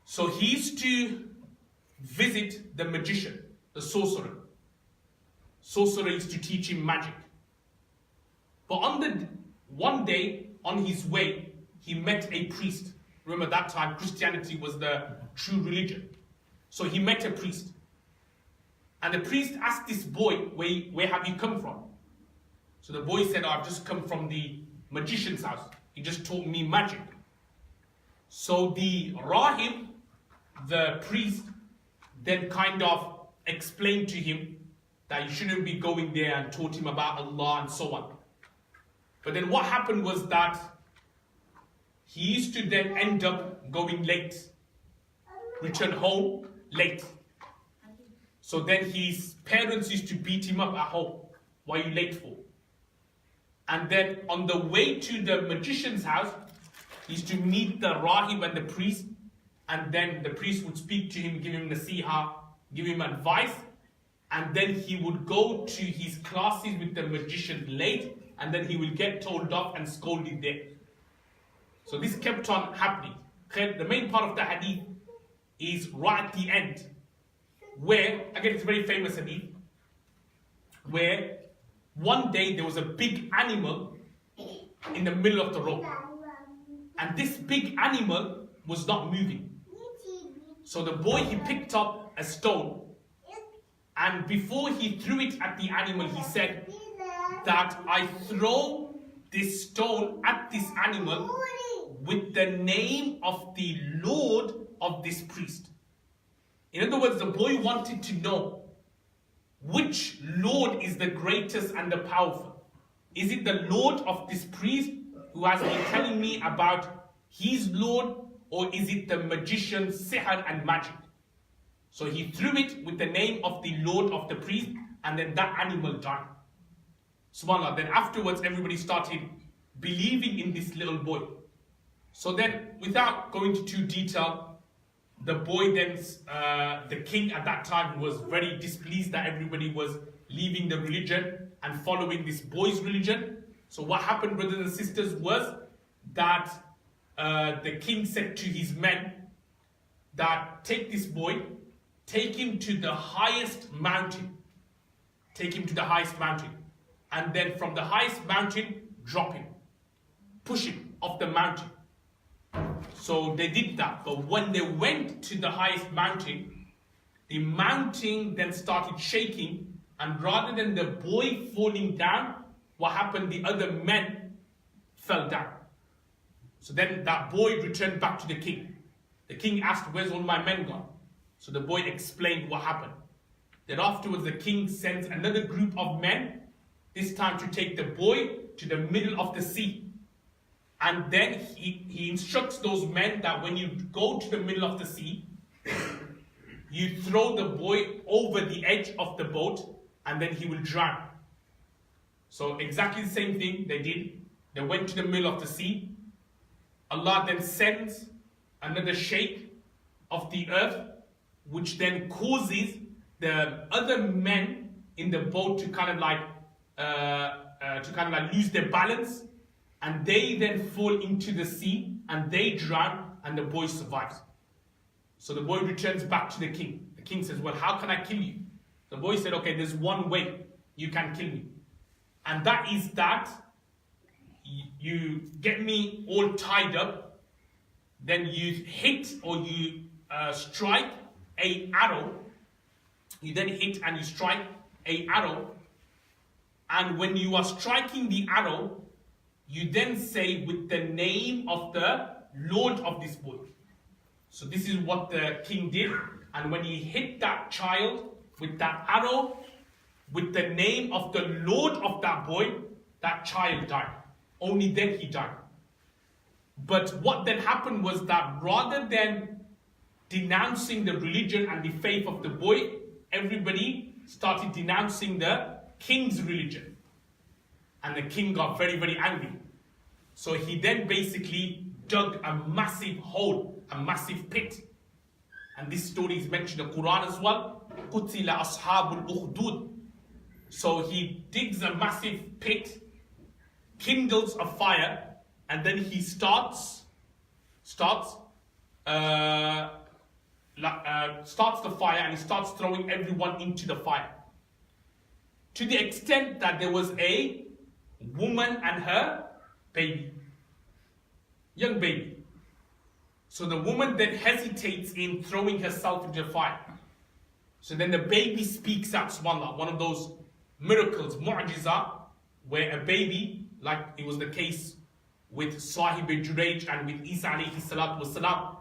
So he used to visit the magician, the sorcerer. Sorcerer used to teach him magic. But one day, on his way, he met a priest. Remember, that time Christianity was the true religion. So he met a priest. And the priest asked this boy, where have you come from? So the boy said, I've just come from the magician's house. He just taught me magic. So the rahib, the priest, then kind of explained to him that you shouldn't be going there, and taught him about Allah and so on. But then what happened was that he used to then end up going late, return home late. So then his parents used to beat him up at home. What are you late for? And then on the way to the magician's house, he used to meet the rahib and the priest, and then the priest would speak to him, give him nasiha, give him advice, and then he would go to his classes with the magician late, and then he will get told off and scolded there. So this kept on happening. The main part of the hadith is right at the end, where, again, it's a very famous hadith, where one day there was a big animal in the middle of the road. And this big animal was not moving. So the boy, he picked up a stone, and before he threw it at the animal, he said that I throw this stone at this animal with the name of the Lord of this priest. In other words, the boy wanted to know which Lord is the greatest and the powerful. Is it the Lord of this priest who has been telling me about his Lord, or is it the magician, sihr and magic? So he threw it with the name of the Lord of the priest, and then that animal died. SubhanAllah. Then afterwards everybody started believing in this little boy. So then, without going into too detail, the boy then, the king at that time, was very displeased that everybody was leaving the religion and following this boy's religion. So what happened, brothers and sisters, was that the king said to his men that take this boy, take him to the highest mountain. Take him to the highest mountain. And then from the highest mountain, drop him. Push him off the mountain. So they did that. But when they went to the highest mountain, the mountain then started shaking. And rather than the boy falling down, what happened? The other men fell down. So then that boy returned back to the king. The king asked, where's all my men gone? So the boy explained what happened. Then afterwards the king sends another group of men, this time to take the boy to the middle of the sea. And then he instructs those men that when you go to the middle of the sea, you throw the boy over the edge of the boat, and then he will drown. So exactly the same thing they did. They went to the middle of the sea. Allah then sends another shake of the earth, which then causes the other men in the boat to kind of like lose their balance, and they then fall into the sea and they drown, and the boy survives. So the boy returns back to the king. The king says, well, how can I kill you? The boy said, okay, there's one way you can kill me, and that is that you get me all tied up, then you hit or you strike an arrow. You then hit and you strike an arrow, and when you are striking the arrow, you then say with the name of the Lord of this boy. So this is what the king did, and when he hit that child with that arrow, with the name of the Lord of that boy, that child died. Only then he died. But what then happened was that rather than denouncing the religion and the faith of the boy, everybody started denouncing the king's religion. And the king got very, very angry. So he then basically dug a massive hole, a massive pit. And this story is mentioned in the Quran as well. قُتِلَ أَصْحَابُ الْأُخْدُودِ. So he digs a massive pit, kindles a fire, and then he starts starts starts the fire, and he starts throwing everyone into the fire. To the extent that there was a woman and her baby, young baby. So the woman then hesitates in throwing herself into the fire. So then the baby speaks out, subhanAllah, one of those miracles, mu'jiza, where a baby, like it was the case with Sahib Jurayj and with Isa alayhi salatu wasalam,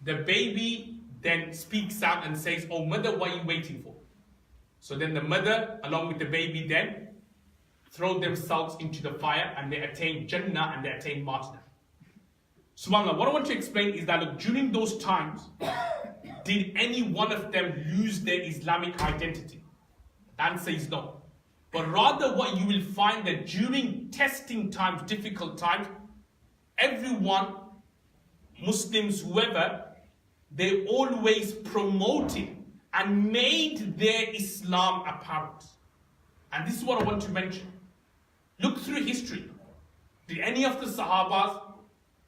the baby then speaks out and says, "Oh mother, what are you waiting for?" So then the mother, along with the baby, then throw themselves into the fire, and they attain Jannah and they attain martyrdom. SubhanAllah, what I want to explain is that, look, during those times, did any one of them lose their Islamic identity? The answer is no. But rather what you will find that during testing times, difficult times, everyone, Muslims, whoever, they always promoted and made their Islam apparent. And this is what I want to mention. Look through history. Did any of the Sahabas,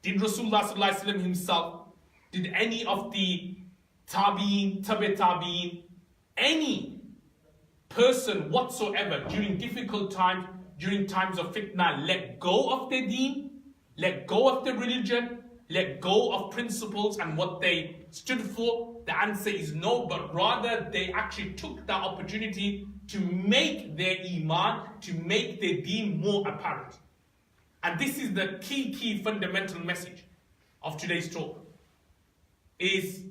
did Rasulullah sallallahu alaihi wasallam himself, did any of the Tabi'in, Tabi'in, any person whatsoever during difficult times, during times of fitna, let go of their deen, let go of their religion, let go of principles and what they stood for? The answer is no, but rather they actually took that opportunity to make their iman, to make their deen more apparent. And this is the key fundamental message of today's talk, is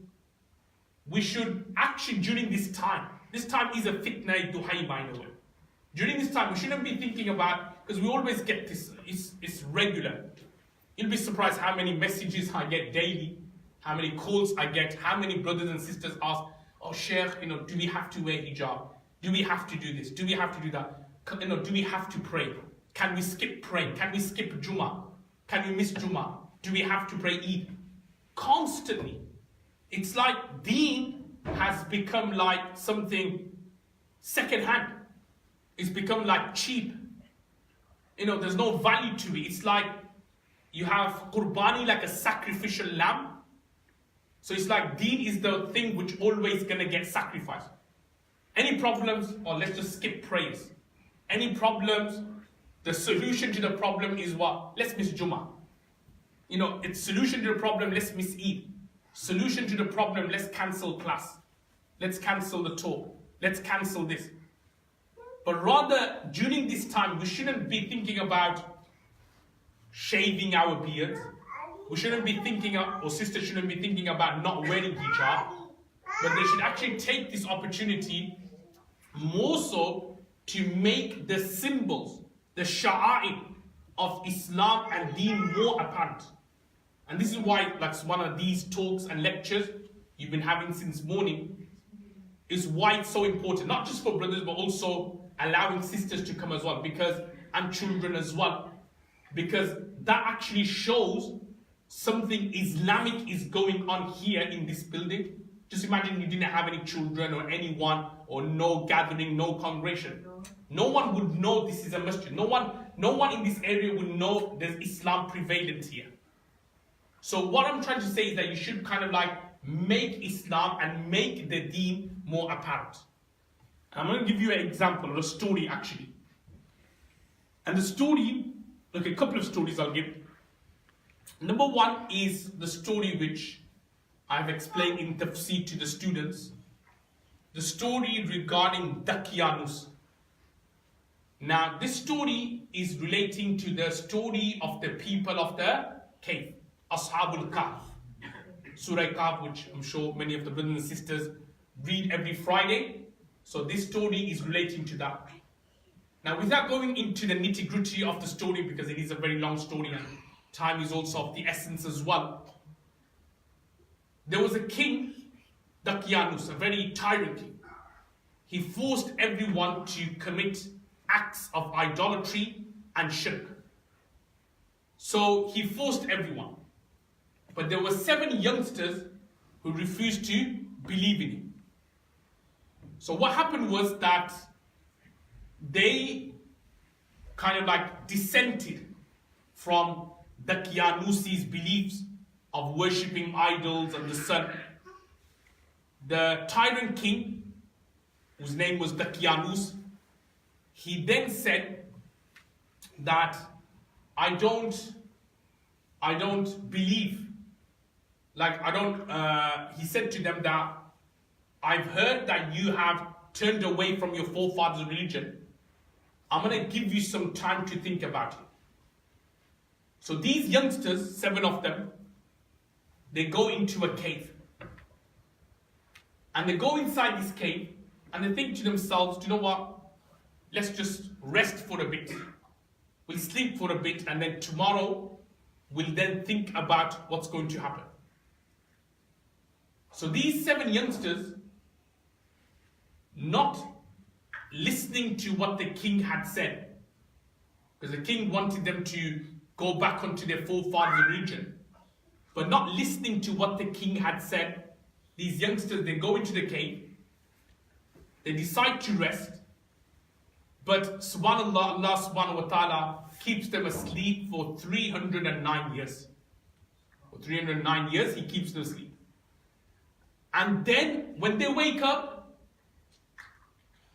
we should actually, during this time is a fitna duhayba in a way. During this time, we shouldn't be thinking about, because we always get this, it's regular. You'll be surprised how many messages I get daily, how many calls I get, how many brothers and sisters ask, "Oh Sheikh, do we have to wear hijab? Do we have to do this? Do we have to do that? Do we have to pray? Can we skip praying? Can we skip Jummah? Can we miss Jummah? Do we have to pray Eid?" Constantly. It's like deen has become like something second-hand. It's become like cheap. There's no value to it. It's like you have qurbani, like a sacrificial lamb. So it's like deen is the thing which always gonna get sacrificed. Any problems, or let's just skip prayers. Any problems, the solution to the problem is what? Let's miss Jummah. It's solution to the problem, let's miss Eid. Solution to the problem, let's cancel class. Let's cancel the talk. Let's cancel this. But rather, during this time, we shouldn't be thinking about shaving our beards. We shouldn't be thinking, or sisters shouldn't be thinking about not wearing hijab. But they should actually take this opportunity more so to make the symbols, the sha'a'ir of Islam and deen more apparent. And this is why, like one of these talks and lectures you've been having since morning, is why it's so important, not just for brothers, but also allowing sisters to come as well, and children as well, because that actually shows something Islamic is going on here in this building. Just imagine you didn't have any children or anyone, or no gathering, no congregation. No one would know this is a masjid. No one in this area would know there's Islam prevalent here. So what I'm trying to say is that you should kind of like make Islam and make the deen more apparent. I'm going to give you an example, or a story actually. And the story, look, a couple of stories I'll give. Number one is the story which I've explained in Tafsir to the students. The story regarding Dakyanus. Now, this story is relating to the story of the people of the cave, Ashabul Kahf. Surah Kahf, which I'm sure many of the brothers and sisters read every Friday. So this story is relating to that. Now, without going into the nitty-gritty of the story, because it is a very long story and time is also of the essence as well. There was a king, Dakyanus, a very tyrant king. He forced everyone to commit acts of idolatry and shirk. So he forced everyone. But there were 7 youngsters who refused to believe in him. So what happened was that they kind of like dissented from Dakyanus's beliefs of worshipping idols and the sun, the tyrant king, whose name was Daqyanus, he then said that I don't believe, he said to them that I've heard that you have turned away from your forefathers' religion. I'm going to give you some time to think about it. So these youngsters, 7 of them, they go into a cave. And they go inside this cave and they think to themselves, do you know what? Let's just rest for a bit. We'll sleep for a bit, and then tomorrow we'll then think about what's going to happen. So these 7 youngsters, not listening to what the king had said, because the king wanted them to go back onto their forefathers' religion, but not listening to what the king had said, these youngsters, they go into the cave, they decide to rest, but subhanAllah, Allah subhanahu wa ta'ala keeps them asleep for 309 years. For 309 years, he keeps them asleep. And then, when they wake up,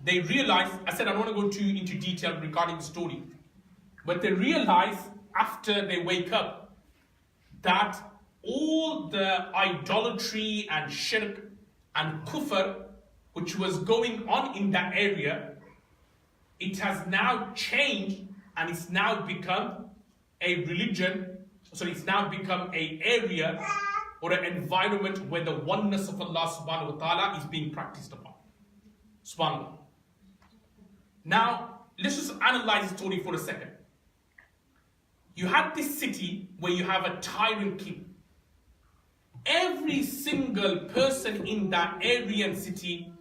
they realize, I said I don't want to go into detail regarding the story, but they realize after they wake up that all the idolatry and shirk and kufr which was going on in that area, it has now changed and it's now become a religion, so it's now become an area or an environment where the oneness of Allah subhanahu wa ta'ala is being practiced upon. SubhanAllah. Now, let's just analyze the story for a second. You had this city where you have a tyrant king. Every single person in that area and city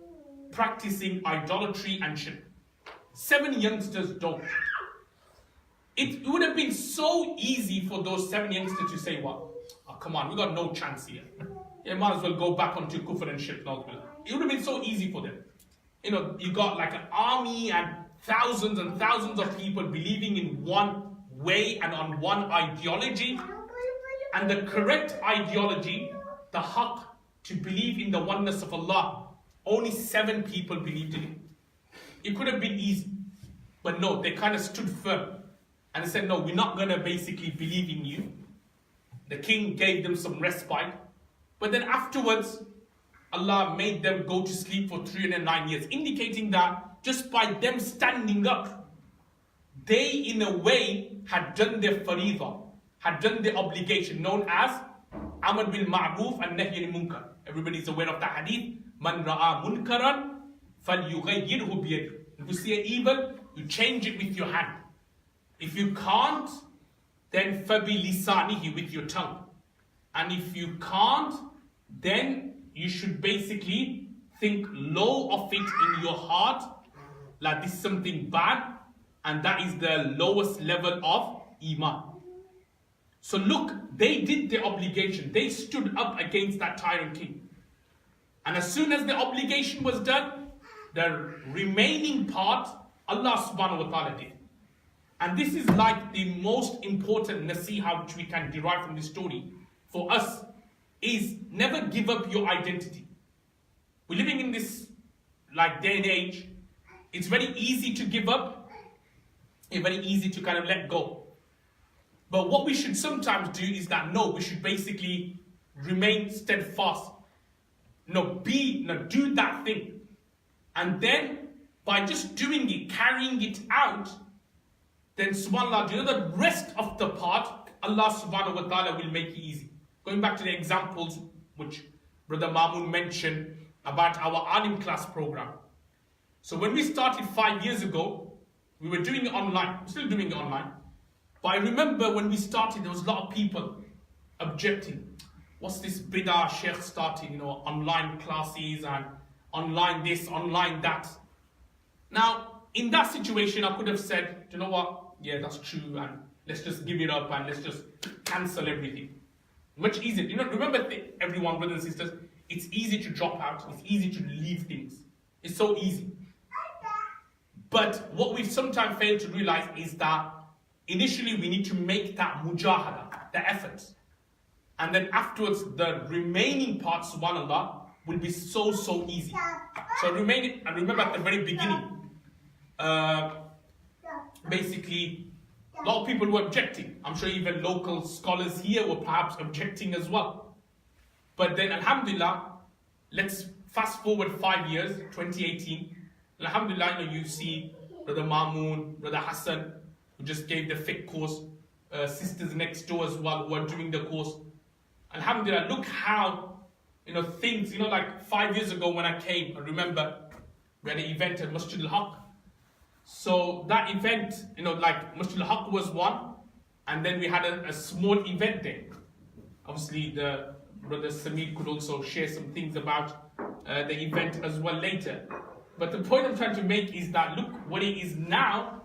practicing idolatry and shirk. 7 youngsters don't. It would have been so easy for those 7 youngsters to say, what? Oh, come on, we got no chance here. You might as well go back onto kufr and shirk. It would have been so easy for them. You know, you got like an army and thousands of people believing in one way and on one ideology. And the correct ideology, the haqq, to believe in the oneness of Allah, only 7 people believed in it. It could have been easy. But no, they kind of stood firm. And they said, no, we're not going to basically believe in you. The king gave them some respite. But then afterwards, Allah made them go to sleep for 309 years, indicating that just by them standing up, they in a way had done their faridah, had done their obligation, known as Amr bil Ma'ruf and Nahy anil Munkar. Everybody's aware of that hadith. Man ra'a munkaran falyughayyirhu biyadihi. If you see an evil, you change it with your hand. If you can't, then fabilisanihi, with your tongue. And if you can't, then you should basically think low of it in your heart, like this is something bad, and that is the lowest level of iman. So look, they did their obligation. They stood up against that tyrant king. And as soon as the obligation was done, the remaining part, Allah subhanahu wa ta'ala did. And this is like the most important nasiha which we can derive from this story for us, is never give up your identity. We're living in this like day and age. It's very easy to give up. It's very easy to kind of let go. But what we should sometimes do is that, no, we should basically remain steadfast. Do that thing. And then by just doing it, carrying it out, then subhanAllah, the rest of the part, Allah subhanahu wa ta'ala will make it easy. Going back to the examples which Brother Mamun mentioned about our Alim class program. So when we started 5 years ago, we were doing it online. We're still doing it online. But I remember when we started, there was a lot of people objecting. What's this bid'ah sheikh starting, online classes and online this, online that. Now, in that situation, I could have said, you know what? Yeah, that's true, and let's just give it up and let's just cancel everything. Much easier. Remember, everyone, brothers and sisters, it's easy to drop out. It's easy to leave things. It's so easy. But what we sometimes fail to realize is that initially we need to make that mujahada, the effort. And then afterwards, the remaining parts, subhanAllah, will be so easy. So remember at the very beginning, basically, a lot of people were objecting. I'm sure even local scholars here were perhaps objecting as well. But then, alhamdulillah, let's fast forward 5 years, 2018. Alhamdulillah, you see Brother Mamoon, Brother Hassan, who just gave the fiqh course, sisters next door as well who are doing the course. Alhamdulillah, look how, things, like 5 years ago when I came, I remember we had an event at Masjid al-Haq. So that event, like Masjid al-Haq was one, and then we had a small event there. Obviously, the Brother Samir could also share some things about the event as well later. But the point I'm trying to make is that look what it is now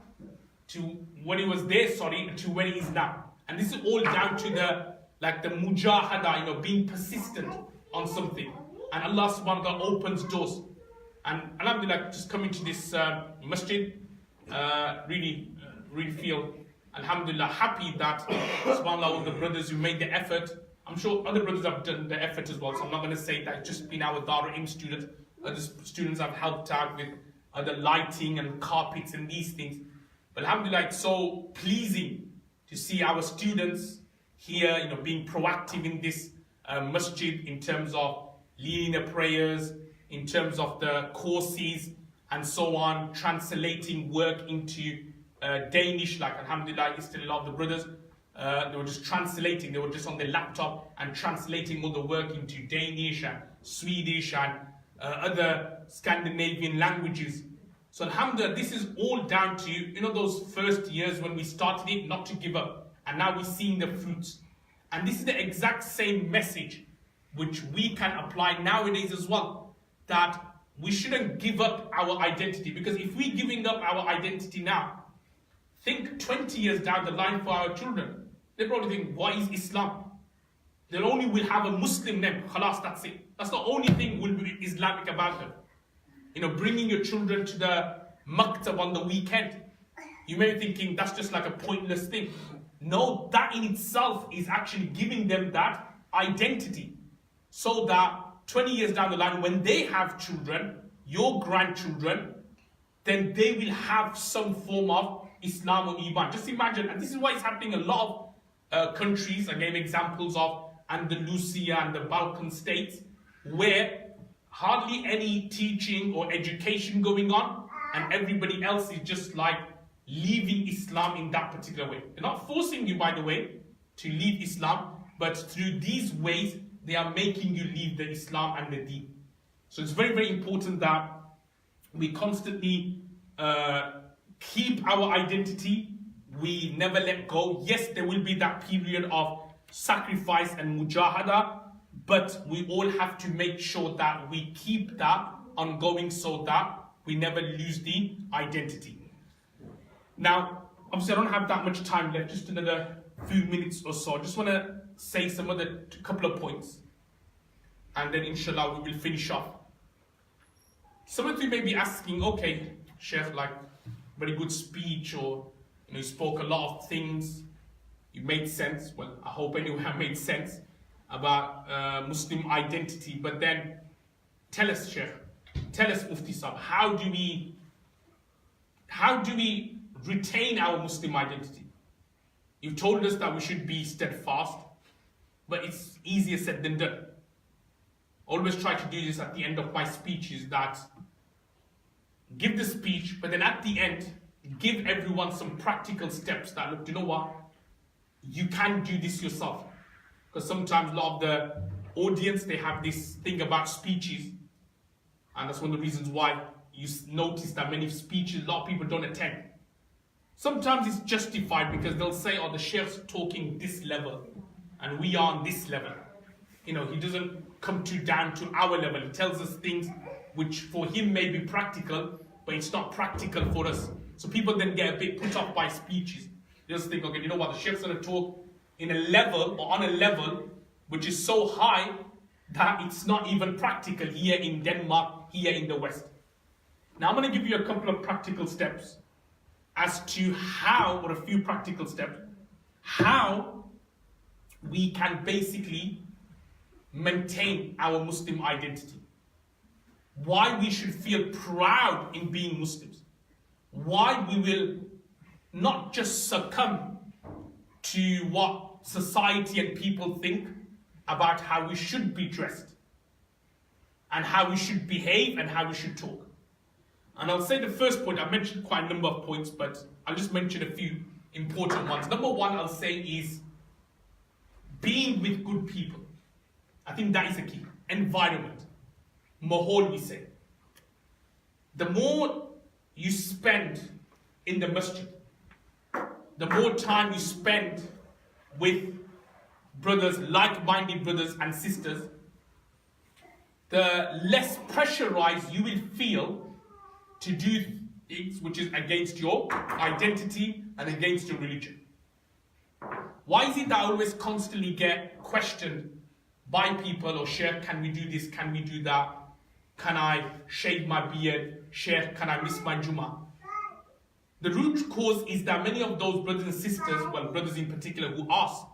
to when it was there, to where it is now. And this is all down to the mujahada, being persistent on something. And Allah subhanahu wa ta'ala opens doors. And alhamdulillah, just coming to this masjid, really feel, alhamdulillah, happy that subhanallah, all the brothers who made the effort. I'm sure other brothers have done the effort as well, so I'm not going to say that it's just been our Darul students. Other students have helped out with other lighting and carpets and these things. But alhamdulillah, it's so pleasing to see our students here, being proactive in this masjid in terms of leading the prayers, in terms of the courses and so on, translating work into Danish. Like alhamdulillah, yesterday a lot of the brothers, they were just translating, they were just on their laptop and translating all the work into Danish and Swedish and other Scandinavian languages. So alhamdulillah, this is all down to, those first years when we started it, not to give up. And now we're seeing the fruits. And this is the exact same message which we can apply nowadays as well. That we shouldn't give up our identity. Because if we're giving up our identity now, think 20 years down the line for our children. They probably think, what is Islam? They only will have a Muslim name. Khalas, that's it. That's the only thing will be Islamic about them. Bringing your children to the maktab on the weekend. You may be thinking that's just like a pointless thing. No, that in itself is actually giving them that identity. So that 20 years down the line, when they have children, your grandchildren, then they will have some form of Islam or Iman. Just imagine, and this is why it's happening in a lot of countries. I gave examples of Andalusia and the Balkan states, where hardly any teaching or education going on, and everybody else is just like leaving Islam in that particular way. They're not forcing you, by the way, to leave Islam, but through these ways, they are making you leave the Islam and the Deen. So it's very, very important that we constantly keep our identity. We never let go. Yes, there will be that period of sacrifice and mujahada, but we all have to make sure that we keep that ongoing so that we never lose the identity. Now, obviously I don't have that much time left, just another few minutes or so. I just want to say some other couple of points, and then inshallah we will finish off. Some of you may be asking, okay, Sheikh, like very good speech, or you spoke a lot of things, you made sense. Well, I hope anyway I made sense about Muslim identity, but then tell us, Sheikh, tell us, Mufti Sahib, how do we retain our Muslim identity? You told us that we should be steadfast, but it's easier said than done. Always try to do this at the end of my speeches, that give the speech, but then at the end, give everyone some practical steps that, look, you know what? You can do this yourself. Because sometimes a lot of the audience, they have this thing about speeches, and that's one of the reasons why you notice that many speeches, a lot of people don't attend. Sometimes it's justified because they'll say, oh, the Sheikh's talking this level, and we are on this level. He doesn't come down to our level. He tells us things which for him may be practical, but it's not practical for us. So people then get a bit put off by speeches. They just think, okay, you know what, the Sheikh's going to talk in a level, or on a level, which is so high that it's not even practical here in Denmark, here in the West. Now I'm going to give you a couple of practical steps as to how, or a few practical steps, how we can basically maintain our Muslim identity. Why we should feel proud in being Muslims. Why we will not just succumb to what society and people think about how we should be dressed and how we should behave and how we should talk. And I'll say the first point, I mentioned quite a number of points, but I'll just mention a few important ones. Number one, I'll say is being with good people. I think that is the key. Environment. Mahol, we say. The more you spend in the masjid, the more time you spend with brothers, like-minded brothers and sisters, the less pressurized you will feel to do things which is against your identity and against your religion. Why is it that I always constantly get questioned by people, or Sheikh, can we do this, can we do that? Can I shave my beard? Sheikh, can I miss my Jummah? The root cause is that many of those brothers and sisters, well, brothers in particular, who ask,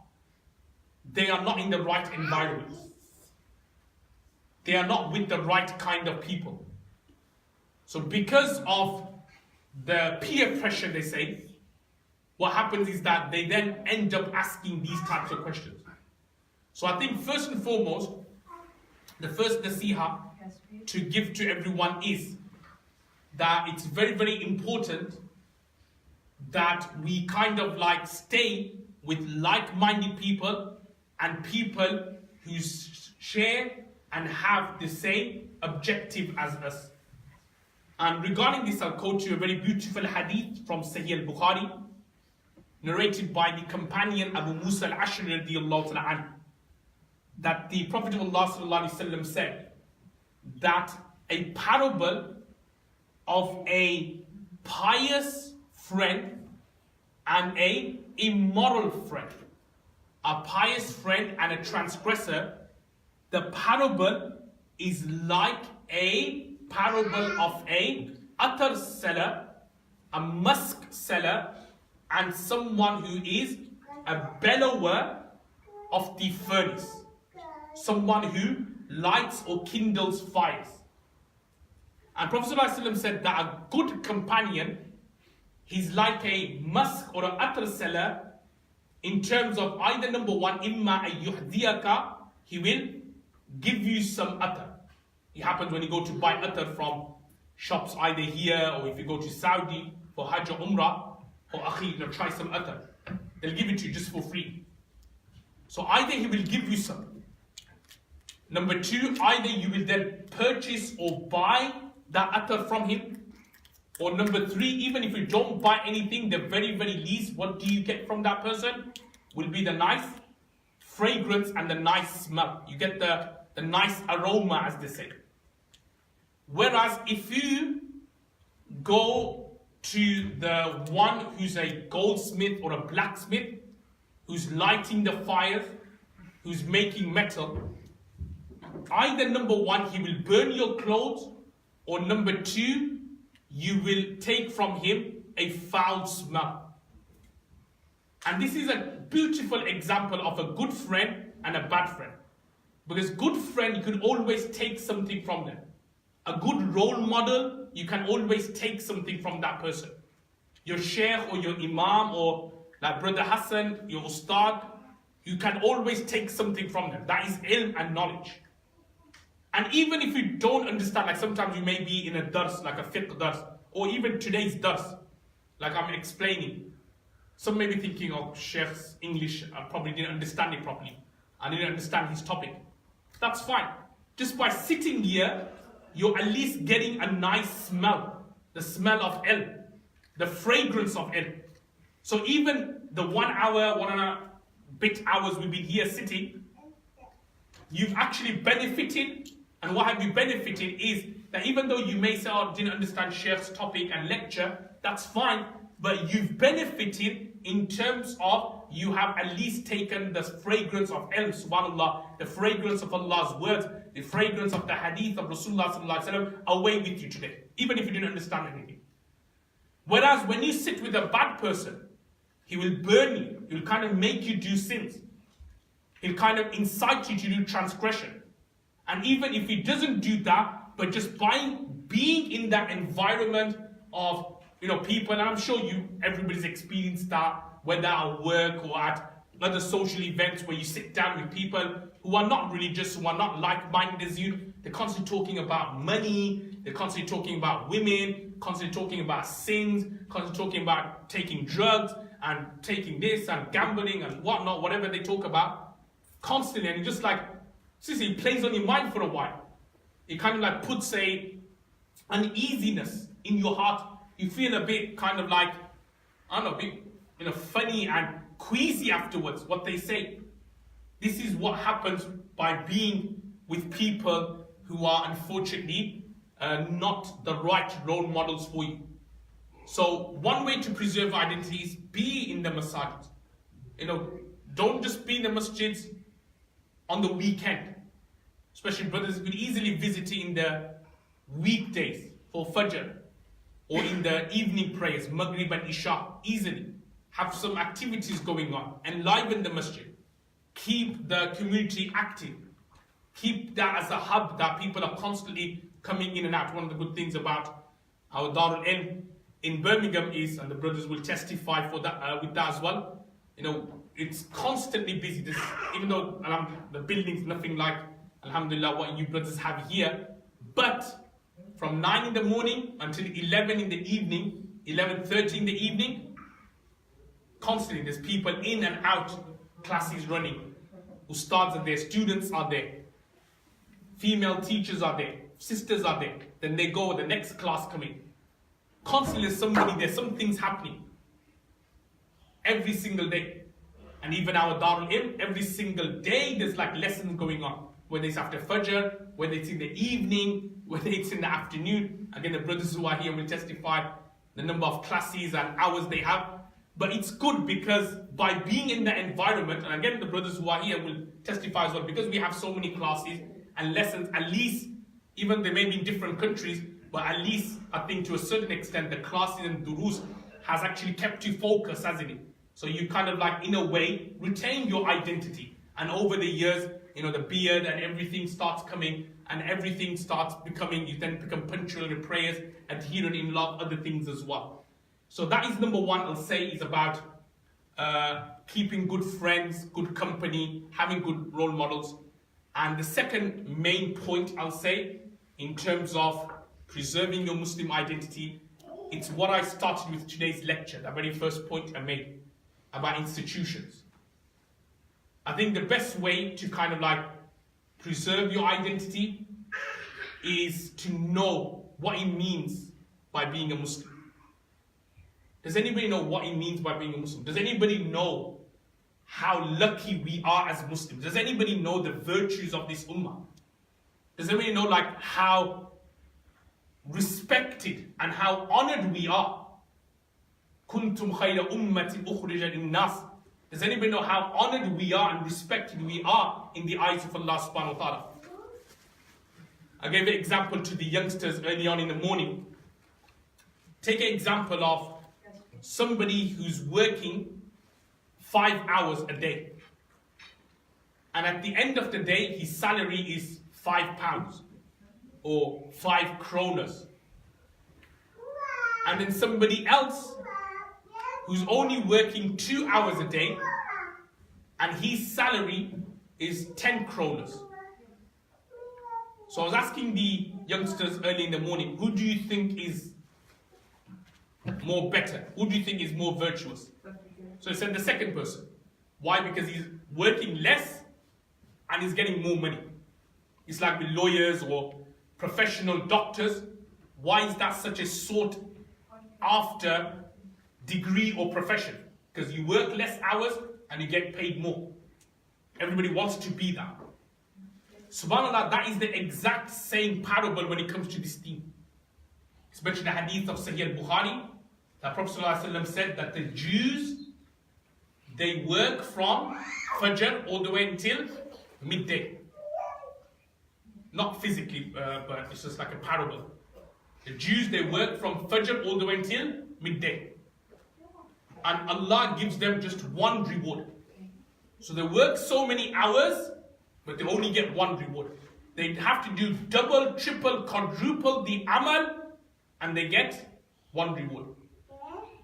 they are not in the right environment. They are not with the right kind of people. So because of the peer pressure, they say, what happens is that they then end up asking these types of questions. So I think first and foremost, the first nasiha to give to everyone is that it's very, very important that we kind of like stay with like-minded people and people who share and have the same objective as us. And regarding this, I'll quote you a very beautiful hadith from Sahih al-Bukhari, narrated by the companion Abu Musa al-Ashri radiyallahu ta'ala anhu, that the Prophet of Allah sallallahu alaihi wasallam said that a parable of a pious friend and a immoral friend, a pious friend and a transgressor, the parable is like a parable of a attar seller, a musk seller, and someone who is a bellower of the furnace, someone who lights or kindles fires. And Prophet ﷺ said that a good companion, he's like a musk or an attar seller in terms of either number one, imma ayyuhdiyaka, he will give you some attar. It happens when you go to buy attar from shops either here or if you go to Saudi for Hajj or Umrah, or akhi, try some attar. They'll give it to you just for free. So either he will give you some. Number two, either you will then purchase or buy that attar from him. Or number three, even if you don't buy anything, the very, very least, what do you get from that person? Will be the nice fragrance and the nice smell. You get the nice aroma, as they say. Whereas if you go to the one who's a goldsmith or a blacksmith, who's lighting the fires, who's making metal, either number one, he will burn your clothes, or number two, you will take from him a foul smell. And this is a beautiful example of a good friend and a bad friend. Because good friend, you can always take something from them. A good role model, you can always take something from that person. Your sheikh or your imam or like Brother Hassan, your ustad, you can always take something from them. That is ilm and knowledge. And even if you don't understand, like sometimes you may be in a dars, like a fiqh dars, or even today's dars, like I'm explaining. Some may be thinking, oh, Sheikh's English, I probably didn't understand it properly. I didn't understand his topic. That's fine. Just by sitting here, you're at least getting a nice smell. The smell of ilm. The fragrance of ilm. So even the 1 hour, 1.5 bit hours we've been here sitting, you've actually benefited. And what have you benefited is that even though you may say, oh, I didn't understand Sheikh's topic and lecture, that's fine. But you've benefited in terms of you have at least taken the fragrance of ilm, subhanAllah, the fragrance of Allah's words, the fragrance of the hadith of Rasulullah sallallahu alaihi wasallam away with you today, even if you didn't understand anything. Whereas when you sit with a bad person, he will burn you. He will kind of make you do sins. He'll kind of incite you to do transgression. And even if he doesn't do that, but just being in that environment of people, and I'm sure everybody's experienced that, whether at work or at other social events where you sit down with people who are not religious, who are not like-minded as you. They're constantly talking about money, they're constantly talking about women, constantly talking about sins, constantly talking about taking drugs and taking this and gambling and whatnot, whatever they talk about, constantly, and just like, seriously, it plays on your mind for a while. It kind of like puts an uneasiness in your heart. You feel a bit kind of like, I don't know, a bit funny and queasy afterwards, what they say. This is what happens by being with people who are unfortunately not the right role models for you. So one way to preserve identity is be in the masajid. Don't just be in the masjids on the weekend. Especially brothers could easily visit in the weekdays for Fajr or in the evening prayers, Maghrib and Isha, easily. Have some activities going on, enliven the masjid, keep the community active, keep that as a hub that people are constantly coming in and out. One of the good things about our Darul in Birmingham is, and the brothers will testify for that with that as well, it's constantly busy. Even though the building's nothing like, alhamdulillah, what you brothers have here, but from 9 in the morning until 11 in the evening, 11:30 in the evening, constantly there's people in and out, classes running, ustads are there, students are there, female teachers are there, sisters are there, then they go, the next class coming. Constantly there's somebody there, something's happening. Every single day. And even our Darul, every single day there's like lessons going on. Whether it's after Fajr, whether it's in the evening, whether it's in the afternoon. Again, the brothers who are here will testify the number of classes and hours they have. But it's good because by being in the environment, and again the brothers who are here will testify as well, because we have so many classes and lessons, at least, even they may be in different countries, but at least I think to a certain extent the classes and durus has actually kept you focused, hasn't it? So you kind of like, in a way, retain your identity. And over the years, the beard and everything starts coming, and everything starts becoming, you then become punctual in prayers, adherent in love, other things as well. So that is number one, I'll say, is about keeping good friends, good company, having good role models. And the second main point, I'll say, in terms of preserving your Muslim identity, it's what I started with today's lecture, the very first point I made about institutions. I think the best way to kind of like preserve your identity is to know what it means by being a Muslim. Does anybody know what it means by being a Muslim? Does anybody know how lucky we are as Muslims? Does anybody know the virtues of this ummah? Does anybody know like how respected and how honored we are? Kuntum khayra ummati ukhrija linnas. Does anybody know how honored we are and respected we are in the eyes of Allah subhanahu wa ta'ala? I gave an example to the youngsters early on in the morning. Take an example of somebody who's working 5 hours a day. And at the end of the day, his salary is £5 or 5 kronas. And then somebody else who's only working 2 hours a day and his salary is 10 kronas. So I was asking the youngsters early in the morning, who do you think is more better? Who do you think is more virtuous? So I said the second person. Why? Because he's working less and he's getting more money. It's like with lawyers or professional doctors. Why is that such a sought after degree or profession? Because you work less hours and you get paid more. Everybody wants to be that. SubhanAllah, that is the exact same parable when it comes to this theme. It's mentioned in the hadith of Sahih al-Bukhari that Prophet ﷺ said that the Jews, they work from Fajr all the way until midday. Not physically, but it's just like a parable. The Jews, they work from Fajr all the way until midday. And Allah gives them just one reward. So they work so many hours, but they only get one reward. They have to do double, triple, quadruple the amal, and they get one reward.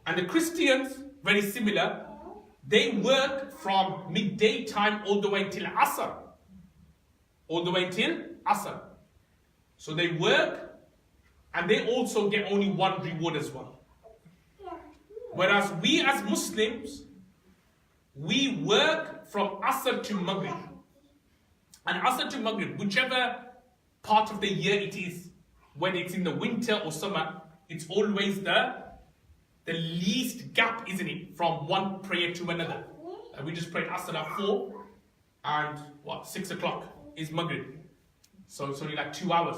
And the Christians, very similar, they work from midday time all the way until Asr. All the way until Asr. So they work, and they also get only one reward as well. Whereas we as Muslims, we work from Asr to Maghrib. And Asr to Maghrib, whichever part of the year it is, whether it's in the winter or summer, it's always the least gap, isn't it, from one prayer to another. We just prayed Asr at 4, and 6 o'clock is Maghrib. So it's only like 2 hours.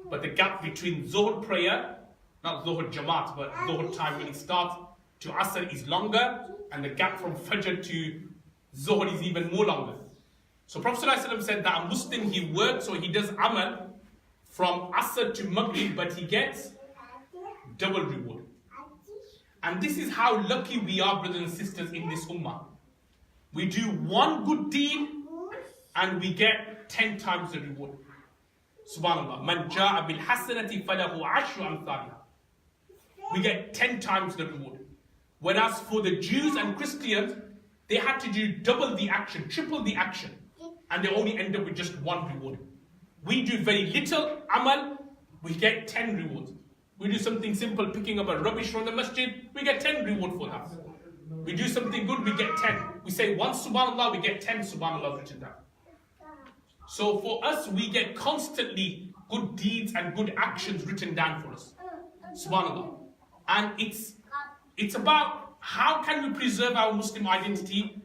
But the gap between Zuhr prayer, not Zuhr Jamaat, but Zuhr time when it starts, to Asr is longer, and the gap from Fajr to Zuhr is even more longer. So Prophet ﷺ said that a Muslim, he works or he does amal from Asr to Maghrib, but he gets double reward. And this is how lucky we are, brothers and sisters, in this ummah. We do one good deed and we get 10 times the reward. Subhanallah. Man ja'a bil hasanati falahu ashru amthaliha. We get 10 times the reward. Whereas for the Jews and Christians, they had to do double the action, triple the action, and they only end up with just one reward. We do very little amal, we get 10 rewards. We do something simple, picking up a rubbish from the masjid, we get 10 reward for that. We do something good, we get 10. We say one subhanallah, we get 10 subhanallah written down. So for us, we get constantly good deeds and good actions written down for us. Subhanallah. And it's about how can we preserve our Muslim identity.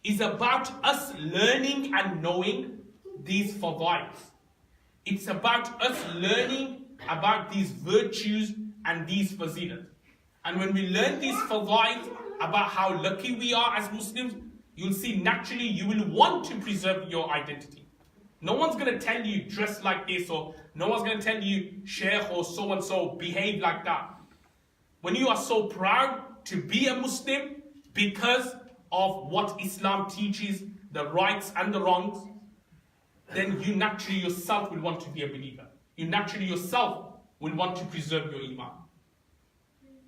Is about us learning and knowing these fadails. It's about us learning about these virtues and these fazilat. And when we learn these fadails about how lucky we are as Muslims, you'll see naturally you will want to preserve your identity. No one's going to tell you dress like this, or no one's going to tell you sheikh or so and so behave like that. When you are so proud to be a Muslim because of what Islam teaches, the rights and the wrongs, then you naturally yourself will want to be a believer. You naturally yourself will want to preserve your iman.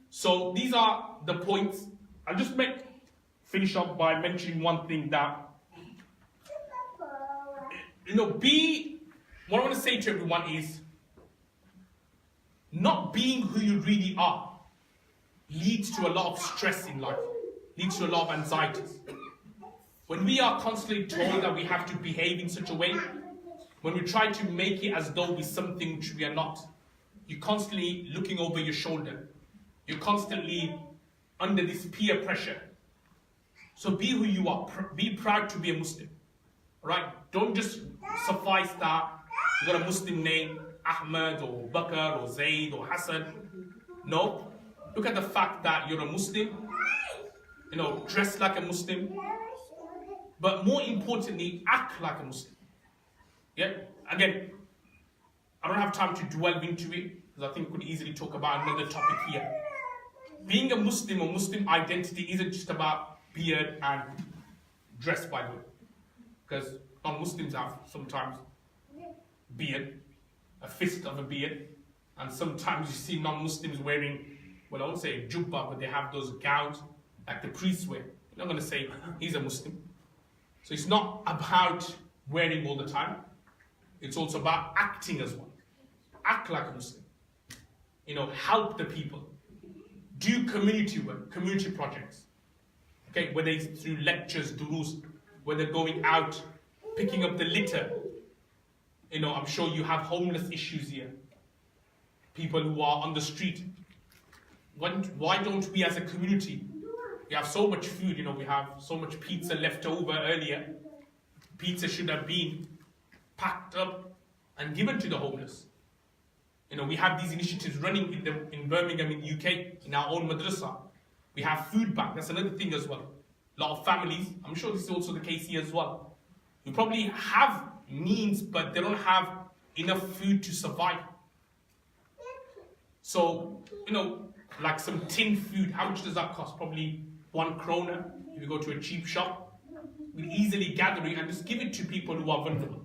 So these are the points. I'll just finish up by mentioning one thing that, what I want to say to everyone is, not being who you really are leads to a lot of stress in life, leads to a lot of anxieties. When we are constantly told that we have to behave in such a way, when we try to make it as though we're something which we are not, you're constantly looking over your shoulder. You're constantly under this peer pressure. So be who you are. Be proud to be a Muslim. Right? Don't just suffice that you got a Muslim name, Ahmed or Bakr or Zaid or Hassan. No. Look at the fact that you're a Muslim. Dress like a Muslim. But more importantly, act like a Muslim. Yeah? Again, I don't have time to delve into it, because I think we could easily talk about another topic here. Being a Muslim or Muslim identity isn't just about beard and dress, by the way. Because non-Muslims have sometimes beard, a fist of a beard, and sometimes you see non-Muslims wearing, well, I won't say jubba, but they have those gowns like the priests wear. You're not going to say he's a Muslim. So it's not about wearing all the time. It's also about acting as one. Act like a Muslim. Help the people. Do community work, community projects. Okay, whether it's through lectures, durus, whether going out, picking up the litter. I'm sure you have homeless issues here. People who are on the street. Why don't we as a community, we have so much food, we have so much pizza left over earlier. Pizza should have been packed up and given to the homeless. We have these initiatives running in Birmingham, in UK, in our own madrasa. We have food bank. That's another thing as well. A lot of families, I'm sure this is also the case here as well. We probably have means, but they don't have enough food to survive. So, like some tin food, how much does that cost? Probably 1 krona if you go to a cheap shop. we'll easily gather it and just give it to people who are vulnerable.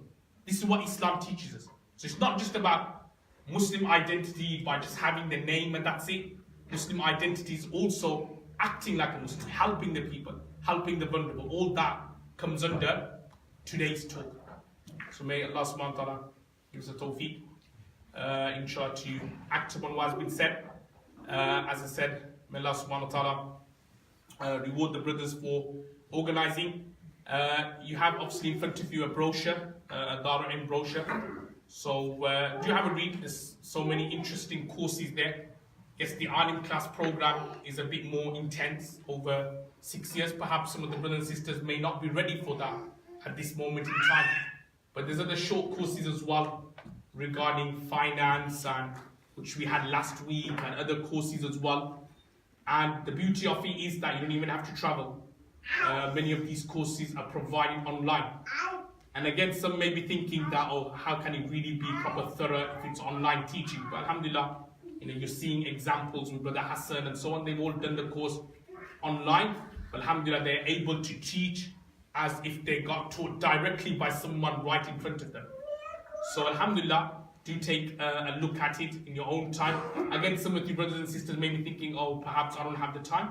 This is what Islam teaches us. So it's not just about Muslim identity by just having the name and that's it. Muslim identity is also acting like a Muslim, helping the people, helping the vulnerable. All that comes under today's talk. So may Allah subhanahu wa ta'ala give us a tawfiq, inshallah, to act upon what has been said. As I said, may Allah subhanahu wa ta'ala reward the brothers for organizing. You have obviously in front of you a brochure, a Darul brochure. So do have a read. There's so many interesting courses there. Yes, the Alim class program is a bit more intense over 6 years. Perhaps some of the brothers and sisters may not be ready for that at this moment in time. But there's other short courses as well regarding finance, and which we had last week, and other courses as well. And the beauty of it is that you don't even have to travel. Many of these courses are provided online. And again, some may be thinking that, oh, how can it really be proper thorough if it's online teaching? But alhamdulillah, you're seeing examples with Brother Hassan and so on. They've all done the course online. But alhamdulillah, they're able to teach as if they got taught directly by someone right in front of them. So alhamdulillah, do take a look at it in your own time. Again, some of you brothers and sisters may be thinking, oh, perhaps I don't have the time.